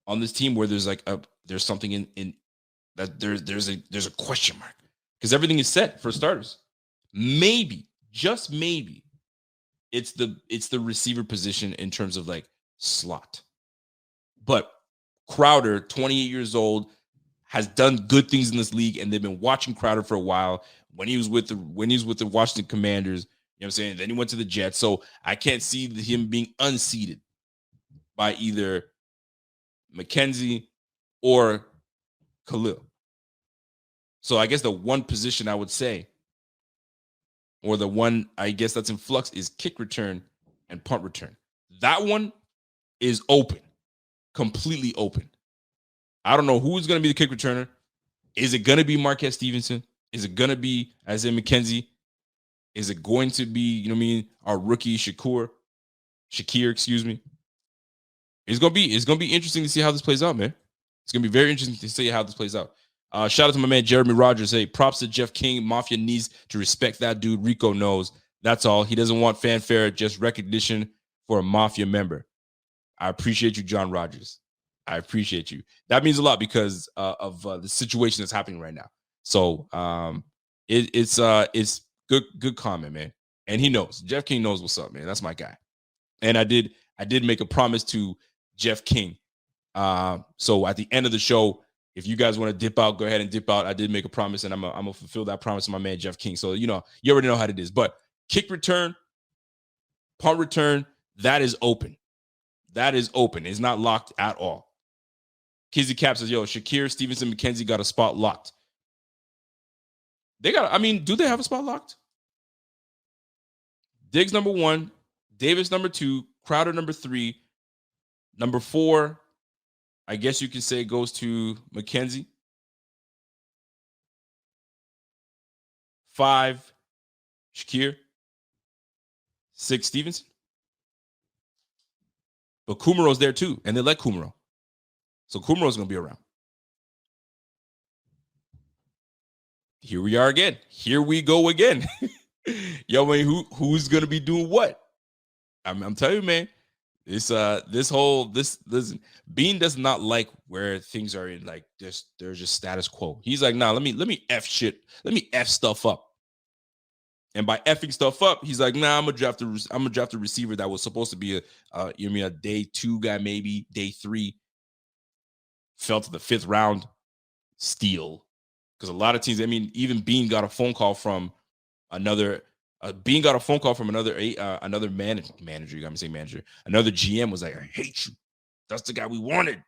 on this team where there's like there's something in that there's a question mark, because everything is set for starters. Maybe, just maybe, it's the receiver position in terms of like slot. But Crowder, 28 years old, has done good things in this league, and they've been watching Crowder for a while. When he was with the Washington Commanders, you know what I'm saying? Then he went to the Jets. So I can't see him being unseated by either McKenzie or Khalil. So I guess the one position I would say, or the one I guess that's in flux, is kick return and punt return. That one is open, completely open. I don't know who's going to be the kick returner. Is it going to be Marquez Stevenson? Is it going to be Isaiah McKenzie? Is it going to be, you know what I mean, our rookie Shakir, excuse me? It's going to be interesting to see how this plays out, man. It's going to be very interesting to see how this plays out. Shout out to my man Jeremy Rogers. Hey, props to Jeff King. Mafia needs to respect that dude. Rico knows. That's all. He doesn't want fanfare, just recognition for a Mafia member. I appreciate you, John Rogers. I appreciate you. That means a lot because of the situation that's happening right now. So it's good comment, man. And he knows. Jeff King knows what's up, man. That's my guy. And I did make a promise to Jeff King. So at the end of the show, if you guys want to dip out, go ahead and dip out. I did make a promise, and I'm gonna fulfill that promise to my man Jeff King. So you already know how it is. But kick return, punt return, that is open. That is open. It's not locked at all. Kizzy Cap says, yo, Shakir, Stevenson, McKenzie got a spot locked. Do they have a spot locked? Diggs number 1, Davis number 2, Crowder number 3, number 4, I guess you can say goes to McKenzie. 5, Shakir. 6, Stevenson. But Kumero's there too, and they let Kumero. So Kumero's going to be around. Here we are again. Here we go again. Yo, man, who's going to be doing what? I'm telling you, man. Listen, Bean does not like where things are in like this. There's just status quo. He's like, nah, let me F shit. Let me F stuff up. And by effing stuff up, he's like, nah, I'm gonna draft a receiver that was supposed to be a day 2 guy, maybe day 3. Fell to the 5th round, steal. Because a lot of teams, even Bean got a phone call from another. Another manager. You got me saying manager. Another GM was like, I hate you. That's the guy we wanted.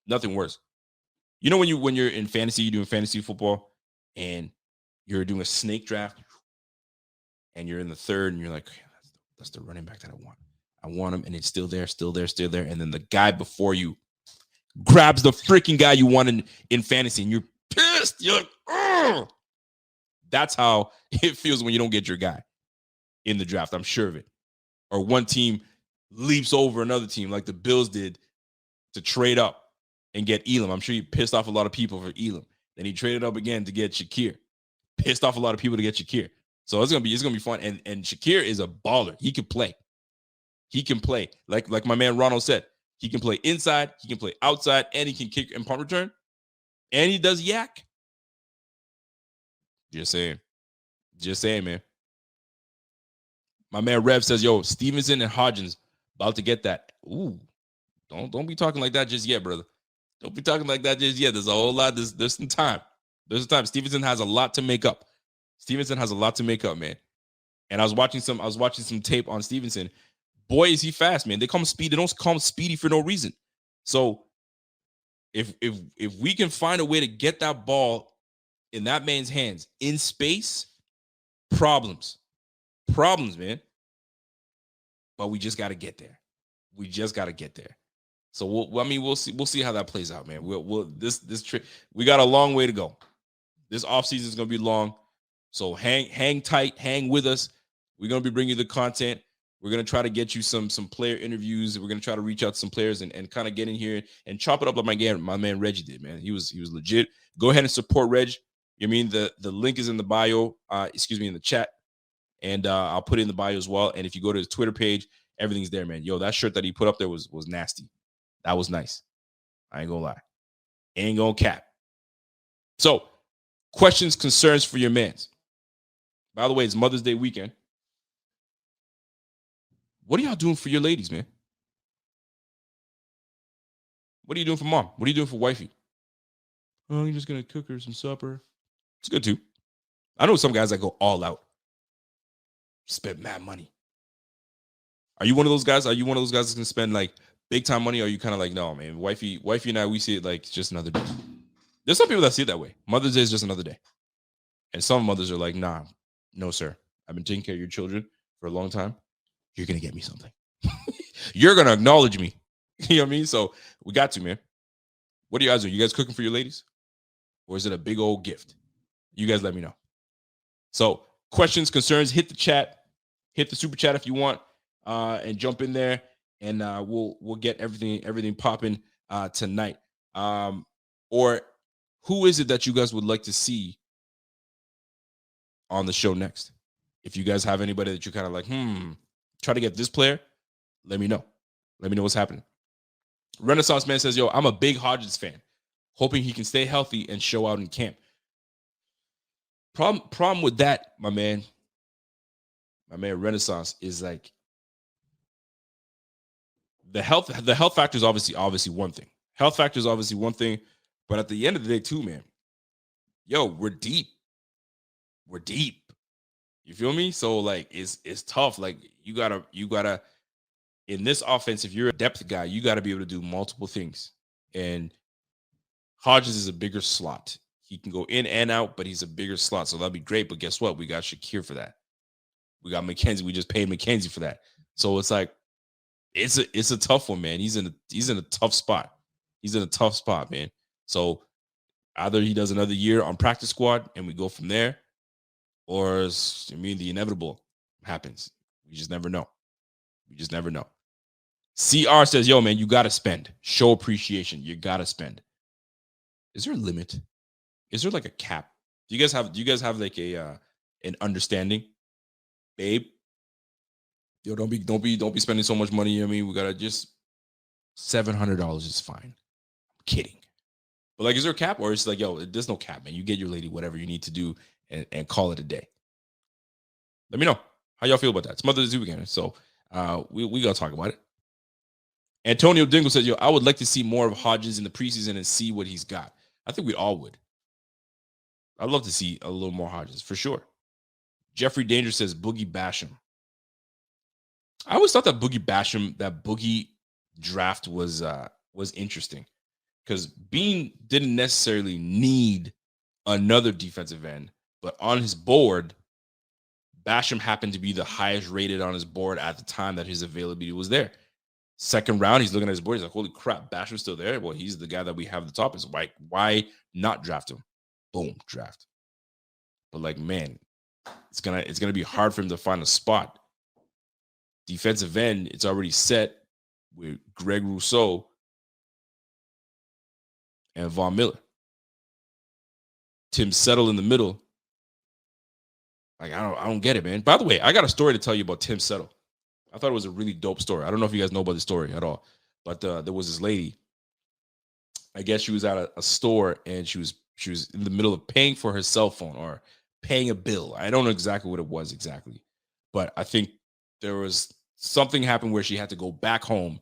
Nothing worse. You know when you're in fantasy, you're doing fantasy football, and you're doing a snake draft, and you're in the 3rd, and you're like, that's the running back that I want. I want him, and it's still there. And then the guy before you grabs the freaking guy you want in fantasy, and you're pissed. You're like, ugh. That's how it feels when you don't get your guy in the draft. I'm sure of it. Or one team leaps over another team like the Bills did to trade up and get Elam. I'm sure he pissed off a lot of people for Elam. Then he traded up again to get Shakir. Pissed off a lot of people to get Shakir. So it's gonna be fun. And Shakir is a baller. He can play. Like my man Ronald said. He can play inside, he can play outside, and he can kick and punt return. And he does yak. Just saying, man. My man Rev says, yo, Stevenson and Hodgins about to get that. Ooh, don't be talking like that just yet, brother. Don't be talking like that just yet. There's a whole lot. There's some time. Stevenson has a lot to make up. Man. And I was watching some tape on Stevenson. Boy, is he fast, man. They call him speed. They don't call him speedy for no reason. So if we can find a way to get that ball in that man's hands in space, problems, man. But we just got to get there. So we'll see how that plays out, man. This trip, we got a long way to go. This offseason is going to be long. So hang tight, hang with us. We're going to be bringing you the content. We're going to try to get you some player interviews. We're going to try to reach out to some players and kind of get in here and chop it up like my man Reggie did, man. He was legit. Go ahead and support Reg. The link is in the bio, in the chat. And I'll put it in the bio as well. And if you go to his Twitter page, everything's there, man. Yo, that shirt that he put up there was nasty. That was nice. I ain't gonna lie. Ain't gonna cap. So, questions, concerns for your mans. By the way, it's Mother's Day weekend. What are y'all doing for your ladies, man? What are you doing for mom? What are you doing for wifey? Oh, you're just going to cook her some supper. It's good, too. I know some guys that go all out. Spend mad money. Are you one of those guys? Are you one of those guys that's going to spend, like, big-time money? Or are you kind of like, no, man, wifey and I, we see it like it's just another day. There's some people that see it that way. Mother's Day is just another day. And some mothers are like, nah, no, sir. I've been taking care of your children for a long time. You're going to get me something. You're going to acknowledge me. You know what I mean? So we got to, man. What are you guys doing? You guys cooking for your ladies? Or is it a big old gift? You guys let me know. So questions, concerns, hit the chat. Hit the super chat if you want. And jump in there. And we'll get everything popping tonight. Or who is it that you guys would like to see on the show next? If you guys have anybody that you kind of like, try to get this player, let me know. Let me know what's happening. Renaissance Man says, yo, I'm a big Hodges fan, hoping he can stay healthy and show out in camp. Problem with that, my man Renaissance, is like the health factor is obviously one thing. Health factor is obviously one thing, but at the end of the day too, man, yo, we're deep. You feel me? So like it's tough. Like you gotta in this offense, if you're a depth guy, you gotta be able to do multiple things. And Hodges is a bigger slot. He can go in and out, but he's a bigger slot. So that'd be great. But guess what? We got Shakir for that. We got McKenzie. We just paid McKenzie for that. So it's like it's a tough one, man. He's in a tough spot. He's in a tough spot, man. So either he does another year on practice squad and we go from there, or the inevitable happens. We just never know. CR says, yo, man, you got to spend. Show appreciation. You got to spend. Is there a limit? Is there like a cap? Do you guys have like an understanding? Babe, yo, don't be spending so much money. I mean, we got to just $700 is fine. I'm kidding. But like, is there a cap, or it's like, yo, there's no cap, man. You get your lady whatever you need to do and call it a day. Let me know how y'all feel about that. It's Mother's Day weekend, so we gotta talk about it. Antonio Dingle says, yo, I would like to see more of Hodges in the preseason and see what he's got. I think we all would. I'd love to see a little more Hodges for sure. Jeffrey Danger says Boogie Basham. I always thought that Boogie draft was interesting, because Bean didn't necessarily need another defensive end, but on his board, Basham happened to be the highest rated on his board at the time that his availability was there. Second round, he's looking at his board. He's like, holy crap, Basham's still there. Well, he's the guy that we have at the top. Is why not draft him? Boom, draft. But like, man, it's gonna be hard for him to find a spot. Defensive end, it's already set with Greg Rousseau and Von Miller. Tim Settle in the middle. Like, I don't get it, man. By the way, I got a story to tell you about Tim Settle. I thought it was a really dope story. I don't know if you guys know about the story at all, but there was this lady. I guess she was at a store and she was in the middle of paying for her cell phone or paying a bill. I don't know exactly what it was exactly, but I think there was something happened where she had to go back home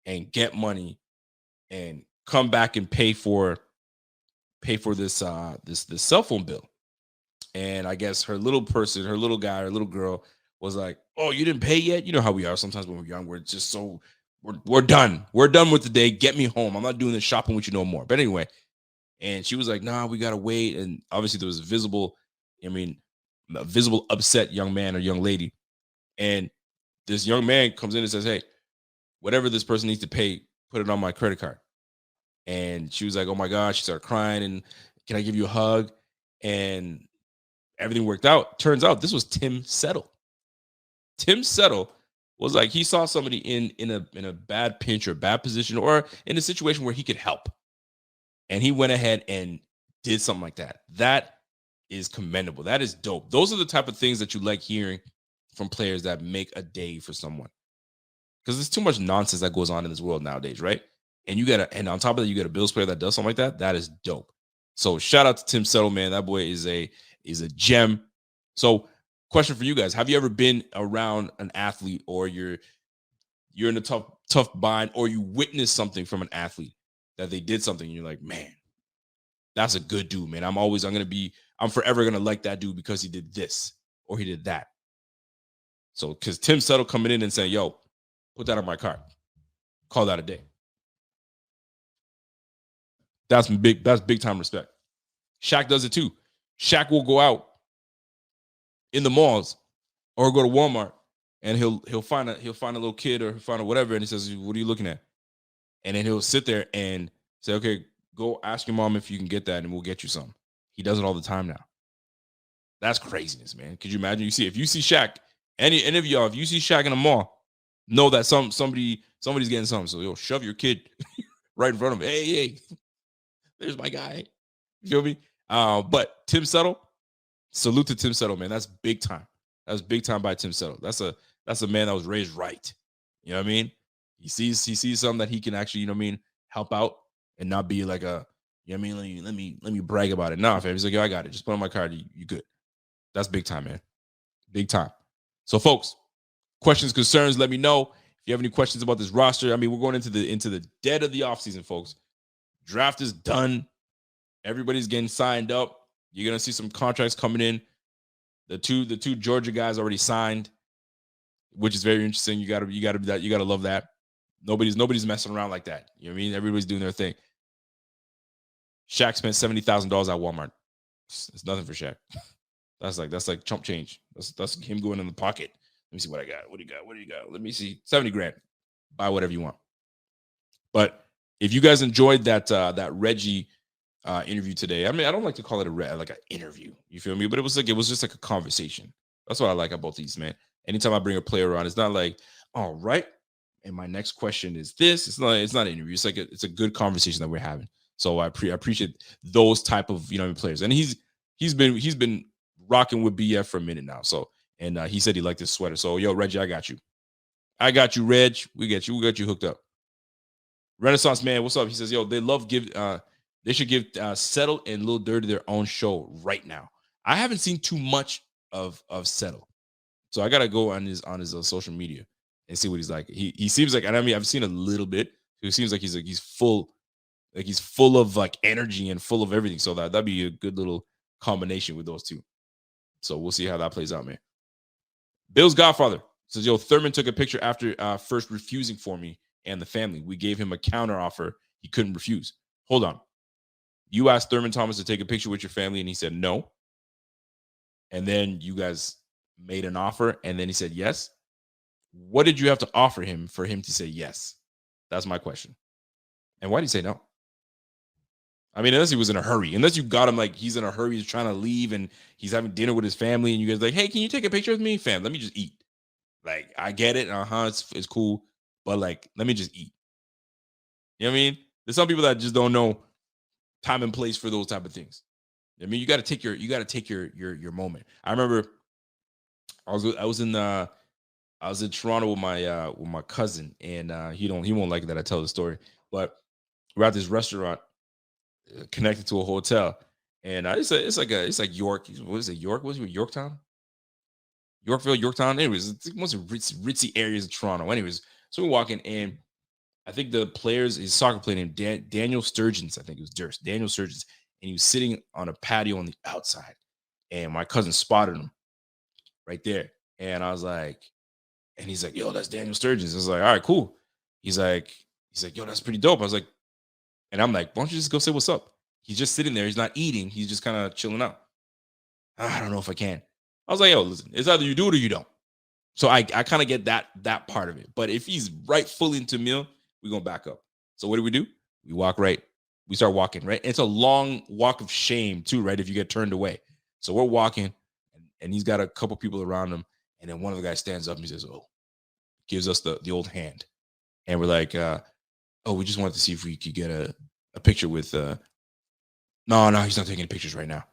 and get money and come back and pay for this cell phone bill. And I guess her little person, her little guy, her little girl was like, oh, you didn't pay yet? You know how we are sometimes when we're young. We're just so, we're done. We're done with the day. Get me home. I'm not doing this shopping with you no more. But anyway, and she was like, nah, we got to wait. And obviously there was a visible upset young man or young lady. And this young man comes in and says, hey, whatever this person needs to pay, put it on my credit card. And she was like, oh my God. She started crying and, can I give you a hug? And everything worked out. Turns out this was Tim Settle. Tim Settle was like, he saw somebody in a bad pinch or bad position or in a situation where he could help. And he went ahead and did something like that. That is commendable. That is dope. Those are the type of things that you like hearing from players that make a day for someone. Because there's too much nonsense that goes on in this world nowadays, right? And and on top of that, you get a Bills player that does something like that. That is dope. So shout out to Tim Settle, man. That boy is a gem. So question for you guys. Have you ever been around an athlete, or you're in a tough bind, or you witness something from an athlete that they did something and you're like, man, that's a good dude, man. I'm forever going to like that dude because he did this or he did that. So, because Tim Settle coming in and saying, yo, put that on my card. Call that a day. That's big time respect. Shaq does it too. Shaq will go out in the malls or go to Walmart and he'll find a little kid or find a whatever, and he says, what are you looking at? And then he'll sit there and say, okay, go ask your mom if you can get that and we'll get you some. He does it all the time now. That's craziness, man. Could you imagine? If you see Shaq, any of y'all, if you see Shaq in a mall, know that somebody's getting something. So yo, shove your kid right in front of him. Hey, there's my guy. You feel me? But Tim Settle, salute to Tim Settle, man. That's big time. That's big time by Tim Settle. That's a man that was raised right. You know what I mean? He sees something that he can actually, you know what I mean, help out and not be like a, you know what I mean, let me brag about it. Nah, fam. He's like, yo, I got it. Just put on my card. You good. That's big time, man. Big time. So, folks, questions, concerns, let me know. If you have any questions about this roster, I mean, we're going into the dead of the offseason, folks. Draft is done. Everybody's getting signed up. You're gonna see some contracts coming in. The two Georgia guys already signed, which is very interesting. You gotta love that. Nobody's messing around like that. You know what I mean? Everybody's doing their thing. Shaq spent $70,000 at Walmart. It's nothing for Shaq. That's like chump change. That's him going in the pocket. Let me see what I got. What do you got? Let me see. 70 grand. Buy whatever you want. But if you guys enjoyed that Reggie interview today, I mean, I don't like to call it like an interview. You feel me? But it was just like a conversation. That's what I like about these, man. Anytime I bring a player on, it's not like, all right, and my next question is this. It's not an interview. It's like it's a good conversation that we're having. So I appreciate those type of players. And he's been rocking with BF for a minute now. So and he said he liked his sweater. So yo, Reggie, I got you, Reg. We got you hooked up. Renaissance man, what's up? He says, yo, they should give Settle and Lil Dirty their own show right now. I haven't seen too much of Settle, so I gotta go on his social media and see what he's like. He seems like, and I mean, I've seen a little bit. He seems like he's full of like energy and full of everything. So that'd be a good little combination with those two. So we'll see how that plays out, man. Bill's Godfather says, yo, Thurman took a picture after first refusing for me and the family. We gave him a counter offer he couldn't refuse. Hold on. You asked Thurman Thomas to take a picture with your family and he said no. And then you guys made an offer and then he said yes. What did you have to offer him for him to say yes? That's my question. And why did he say no? I mean, unless he was in a hurry, unless you got him like he's in a hurry, he's trying to leave and he's having dinner with his family and you guys like, hey, can you take a picture with me, fam? Let me just eat. Like, I get it. It's cool. But like, let me just eat. You know what I mean? There's some people that just don't know time and place for those type of things. I mean, you got to take your moment. I remember I was in Toronto with my cousin, and he won't like that I tell the story, but we're at this restaurant connected to a hotel, and it's like York. What is it? York? What's it? Yorktown? Yorkville, Yorktown. Anyways, it's one of the ritzy areas of Toronto. Anyways, so we walk in, and I think the players, his soccer player named Daniel Sturgeons, I think it was Durst, Daniel Sturgeons, and he was sitting on a patio on the outside, and my cousin spotted him right there, and I was like, and he's like, yo, that's Daniel Sturgeons. I was like, all right, cool. He's like, yo, that's pretty dope. I was like, and I'm like, why don't you just go say what's up? He's just sitting there. He's not eating. He's just kind of chilling out. I don't know if I can. I was like, yo, listen, it's either you do it or you don't. So I kind of get that part of it. But if he's right fully into meal, we're going to back up. So what do? We walk right. We start walking, right? And it's a long walk of shame too, right? If you get turned away. So we're walking and he's got a couple people around him. And then one of the guys stands up and he says, oh, gives us the old hand. And we're like, oh, we just wanted to see if we could get a picture with, no, he's not taking pictures right now.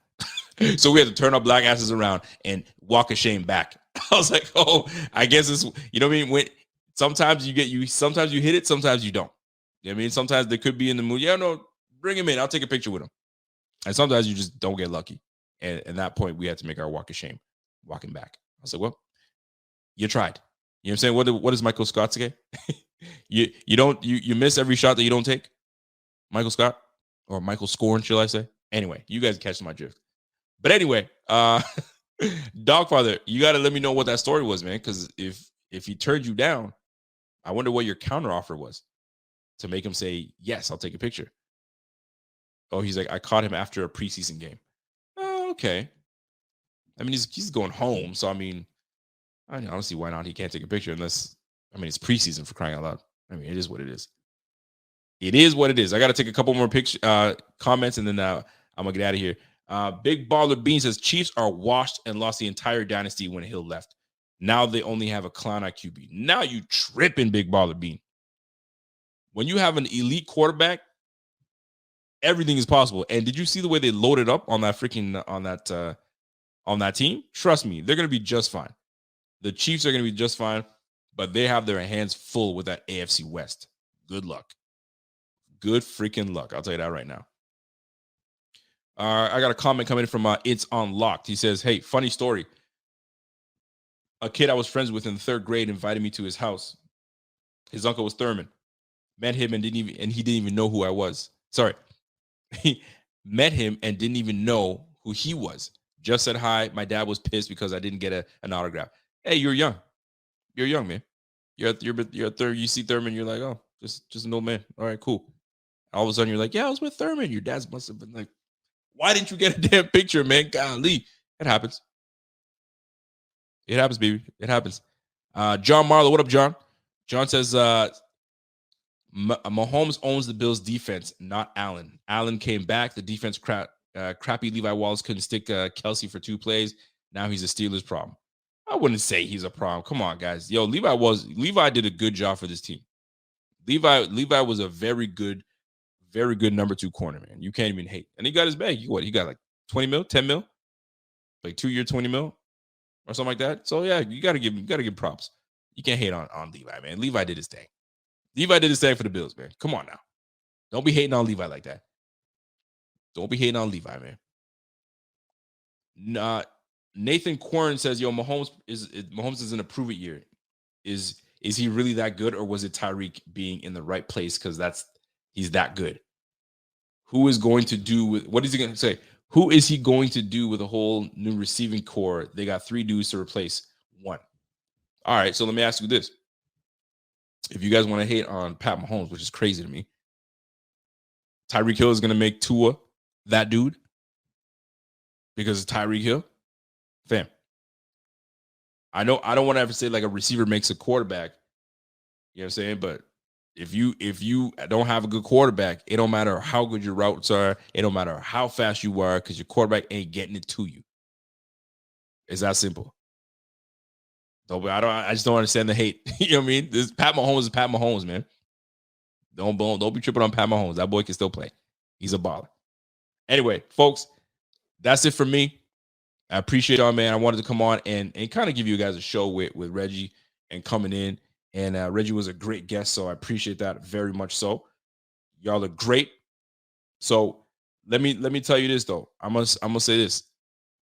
So we had to turn our black asses around and walk a shame back. I was like, oh, I guess it's, you know what I mean? When sometimes sometimes you hit it, sometimes you don't. You know what I mean? Sometimes they could be in the mood. Yeah, no, bring him in. I'll take a picture with him. And sometimes you just don't get lucky. And at that point, we had to make our walk of shame, walking back. I was like, well, you tried. You know what I'm saying? What does Michael Scott say? you miss every shot that you don't take. Michael Scott or Michael Scorn, shall I say? Anyway, you guys catch my drift. But anyway, Dogfather, you got to let me know what that story was, man. Because if he turned you down, I wonder what your counter offer was to make him say, yes, I'll take a picture. Oh, he's like, I caught him after a preseason game. Oh, okay. I mean, he's going home. So, I mean, I don't see why not. He can't take a picture unless, I mean, it's preseason, for crying out loud. I mean, it is what it is. It is what it is. I got to take a couple more comments and then I'm going to get out of here. Big Baller Bean says Chiefs are washed and lost the entire dynasty when Hill left. Now they only have a clown at QB. Now you tripping, Big Baller Bean. When you have an elite quarterback, Everything is possible. And did you see the way they loaded up on that freaking on that team? Trust me, they're going to be just fine. The Chiefs are going to be just fine, but they have their hands full with that AFC West. Good luck. Good freaking luck. I'll tell you that right now. I got a comment coming from It's Unlocked. He says, hey, funny story. A kid I was friends with in the 3rd grade invited me to his house. His uncle was Thurman. Met him and he didn't even know who I was. Sorry. He met him and didn't even know who he was. Just said hi. My dad was pissed because I didn't get an autograph. Hey, you're young. You're young, man. You're third. You see Thurman, you're like, oh, just an old man. All right, cool. All of a sudden, you're like, yeah, I was with Thurman. Your dad's must have been like, why didn't you get a damn picture, man? Golly, it happens. It happens, baby. It happens. John Marlowe, what up, John? John says, Mahomes owns the Bills' defense, not Allen. Allen came back. The defense crappy. Levi Wallace couldn't stick Kelsey for 2 plays. Now he's a Steelers problem. I wouldn't say he's a problem. Come on, guys. Yo, Levi did a good job for this team. Levi was a very good number 2 corner, man. You can't even hate. And he got his bag. He got like 20 mil, 10 mil, like 2-year 20 mil or something like that. So yeah, you gotta give props. You can't hate on Levi, man. Levi did his thing. Levi did his thing for the Bills, man. Come on now. Don't be hating on Levi like that. Don't be hating on Levi, man. Nathan Quarren says, yo, Mahomes is in a prove it year. Is he really that good, or was it Tyreek being in the right place because he's that good? Who is going to do with what is he going to say? Who is he going to do with a whole new receiving core? They got 3 dudes to replace 1. All right, so let me ask you this. If you guys want to hate on Pat Mahomes, which is crazy to me, Tyreek Hill is going to make Tua that dude because it's Tyreek Hill. Fam, I know I don't want to ever say like a receiver makes a quarterback. You know what I'm saying? But if you don't have a good quarterback, it don't matter how good your routes are. It don't matter how fast you are because your quarterback ain't getting it to you. It's that simple. I just don't understand the hate. You know what I mean? This Pat Mahomes is Pat Mahomes, man. Don't be tripping on Pat Mahomes. That boy can still play. He's a baller. Anyway, folks, that's it for me. I appreciate y'all, man. I wanted to come on and kind of give you guys a show with Reggie and coming in. And Reggie was a great guest, so I appreciate that very much so. Y'all are great. So let me tell you this though. I'm gonna say this.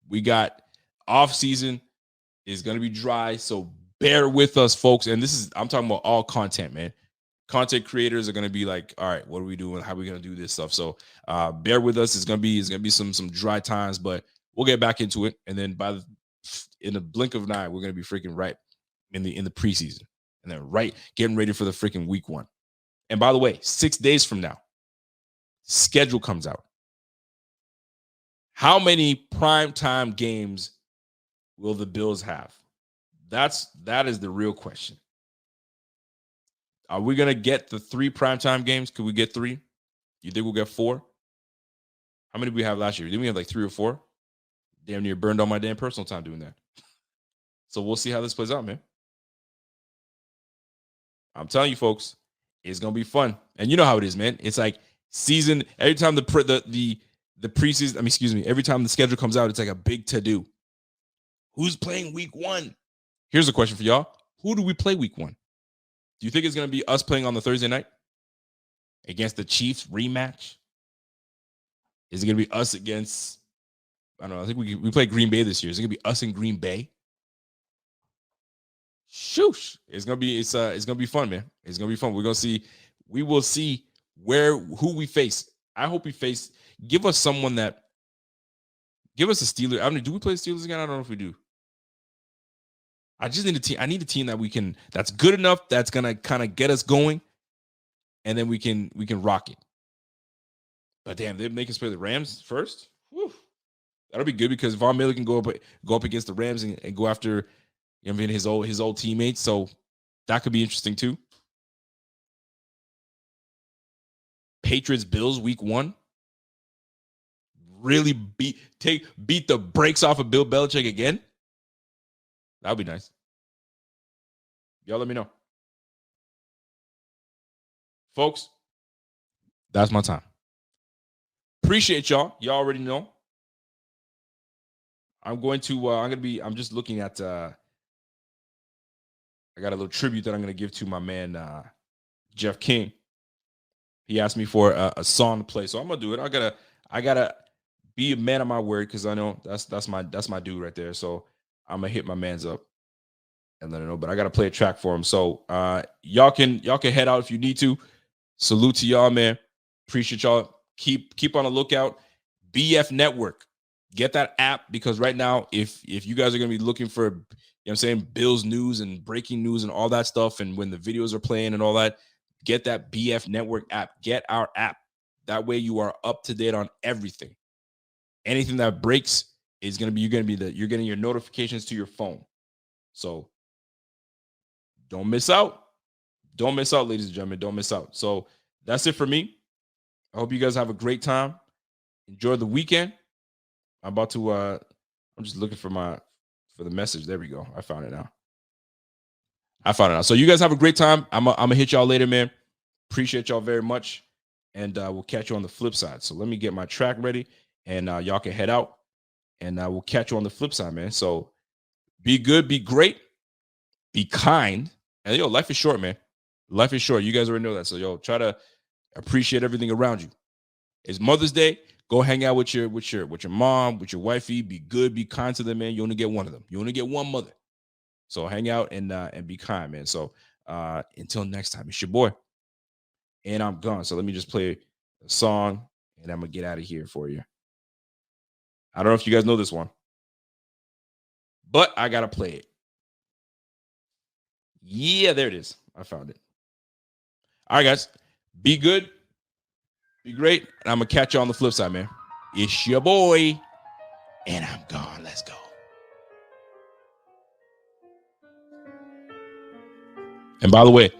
We got off season is gonna be dry, so bear with us, folks. And I'm talking about all content, man. Content creators are gonna be like, all right, what are we doing? How are we gonna do this stuff? So bear with us. It's gonna be some dry times, but we'll get back into it. And then in the blink of an eye, we're gonna be freaking right in the preseason, and then right getting ready for the freaking week 1. And by the way, 6 days from now, schedule comes out. How many primetime games will the Bills have? That is the real question. Are we gonna get the 3 primetime games? Could we get 3? You think we'll get 4? How many did we have last year? Didn't we have like 3 or 4? Damn near burned all my damn personal time doing that. So we'll see how this plays out, man. I'm telling you, folks, it's gonna be fun. And you know how it is, man. It's like season. Every time the preseason, every time the schedule comes out, it's like a big to-do. Who's playing week 1? Here's a question for y'all. Who do we play week 1? Do you think it's going to be us playing on the Thursday night against the Chiefs rematch? Is it going to be us against, I don't know, I think we play Green Bay this year. Is it going to be us in Green Bay? Shoosh. It's going to be fun, man. It's going to be fun. We will see who we face. I hope we face, give us a Steelers. I mean, do we play the Steelers again? I don't know if we do. I just need a team. I need a team that's good enough, that's gonna kind of get us going, and then we can rock it. But damn, they make us play the Rams first. Whew. That'll be good because Von Miller can go up against the Rams and go after, you know, his old teammates. So that could be interesting too. Patriots Bills week 1. Really beat the brakes off of Bill Belichick again. That would be nice. Y'all let me know. Folks, that's my time. Appreciate y'all. Y'all already know. I'm just looking at, I got a little tribute that I'm going to give to my man, Jeff King. He asked me for a song to play, so I'm going to do it. I gotta be a man of my word, because I know that's my dude right there. So I'm going to hit my mans up and let him know, but I got to play a track for him. So y'all can head out if you need to. Salute to y'all, man. Appreciate y'all. Keep on the lookout. BF Network. Get that app, because right now, if you guys are going to be looking for, you know what I'm saying, Bills news and breaking news and all that stuff, and when the videos are playing and all that, get that BF Network app. Get our app. That way you are up to date on everything. Anything that breaks is going to be, you're getting your notifications to your phone. So don't miss out. Don't miss out, ladies and gentlemen. Don't miss out. So that's it for me. I hope you guys have a great time. Enjoy the weekend. I'm just looking for the message. There we go. I found it now. So you guys have a great time. I'm gonna hit y'all later, man. Appreciate y'all very much. And we'll catch you on the flip side. So let me get my track ready, and y'all can head out, and we'll catch you on the flip side, man. So be good, be great, be kind. And life is short, man. Life is short. You guys already know that. So try to appreciate everything around you. It's Mother's Day. Go hang out with your mom, with your wifey. Be good, be kind to them, man. You only get one of them. You only get one mother. So hang out and be kind, man. So until next time, it's your boy. And I'm gone. So let me just play a song, and I'm gonna get out of here for you. I don't know if you guys know this one, but I gotta play it. Yeah, there it is. I found it. All right, guys. Be good. Be great. And I'm going to catch you on the flip side, man. It's your boy. And I'm gone. Let's go. And by the way,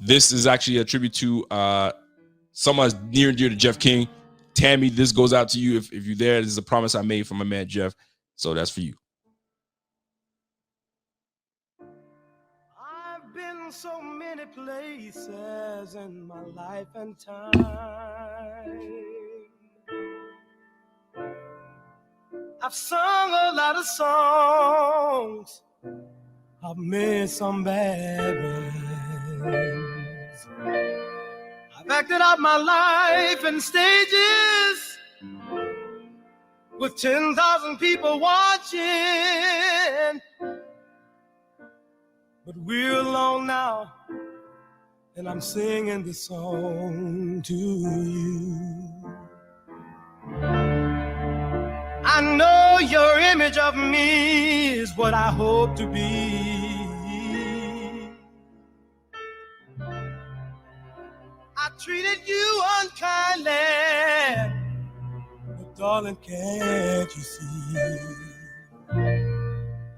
this is actually a tribute to someone near and dear to Jeff King. Tammy, this goes out to you if you're there. This is a promise I made from my man, Jeff. So that's for you. I've been so many places in my life and time. I've sung a lot of songs. I've made some bad ones. I've acted out my life in stages with 10,000 people watching. But we're alone now, and I'm singing this song to you. I know your image of me is what I hope to be. I treated you unkindly, but darling, can't you see?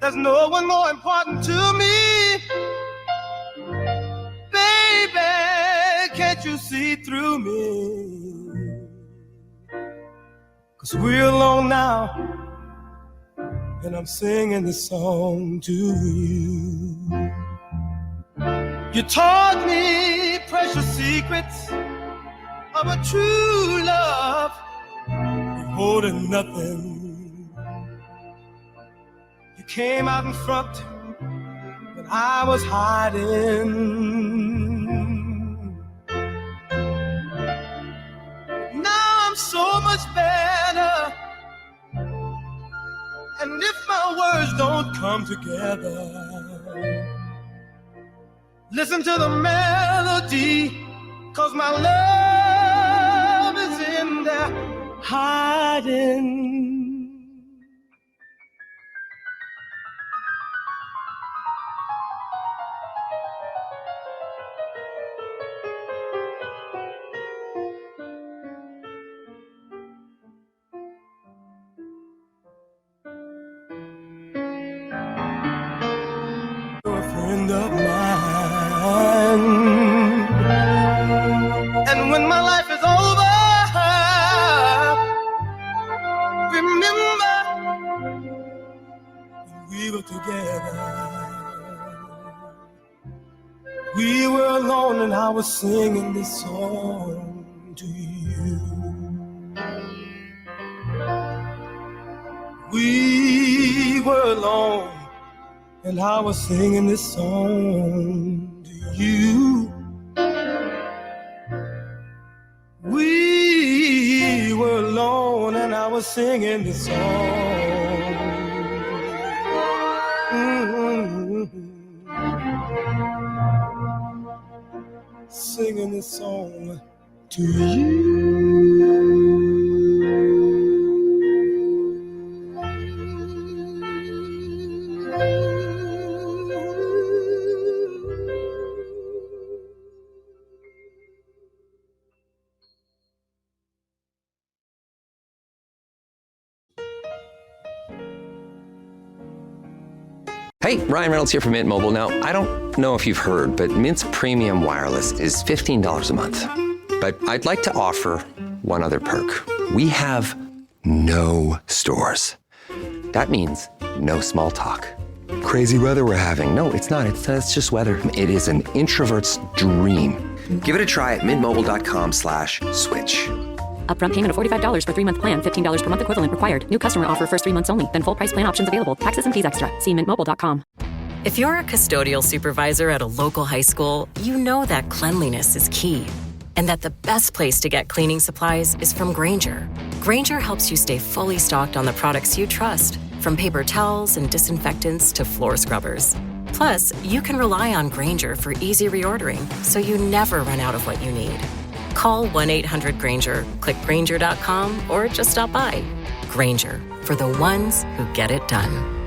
There's no one more important to me. Baby, can't you see through me? 'Cause we're alone now, and I'm singing this song to you. You taught me precious secrets of a true love, holding nothing. You came out in front when I was hiding. Now I'm so much better, and if my words don't come together, listen to the melody, 'cause my love is in there hiding. You're a friend of mine, and when my life is over, remember when we were together. We were alone, and I was singing this song to you. We were alone, and I was singing this song to you. We were alone, and I was singing this song. Singing this song to you. Hey, Ryan Reynolds here from Mint Mobile. Now, I don't know if you've heard, but Mint's premium wireless is $15 a month. But I'd like to offer one other perk. We have no stores. That means no small talk. Crazy weather we're having. No, it's not. It's just weather. It is an introvert's dream. Give it a try at mintmobile.com/switch. Upfront payment of $45 for 3-month plan, $15 per month equivalent required. New customer offer first 3 months only. Then full price plan options available. Taxes and fees extra. See mintmobile.com. If you're a custodial supervisor at a local high school, you know that cleanliness is key. And that the best place to get cleaning supplies is from Grainger. Grainger helps you stay fully stocked on the products you trust, from paper towels and disinfectants to floor scrubbers. Plus, you can rely on Grainger for easy reordering, so you never run out of what you need. Call 1-800-GRAINGER, click Grainger.com, or just stop by. Grainger, for the ones who get it done.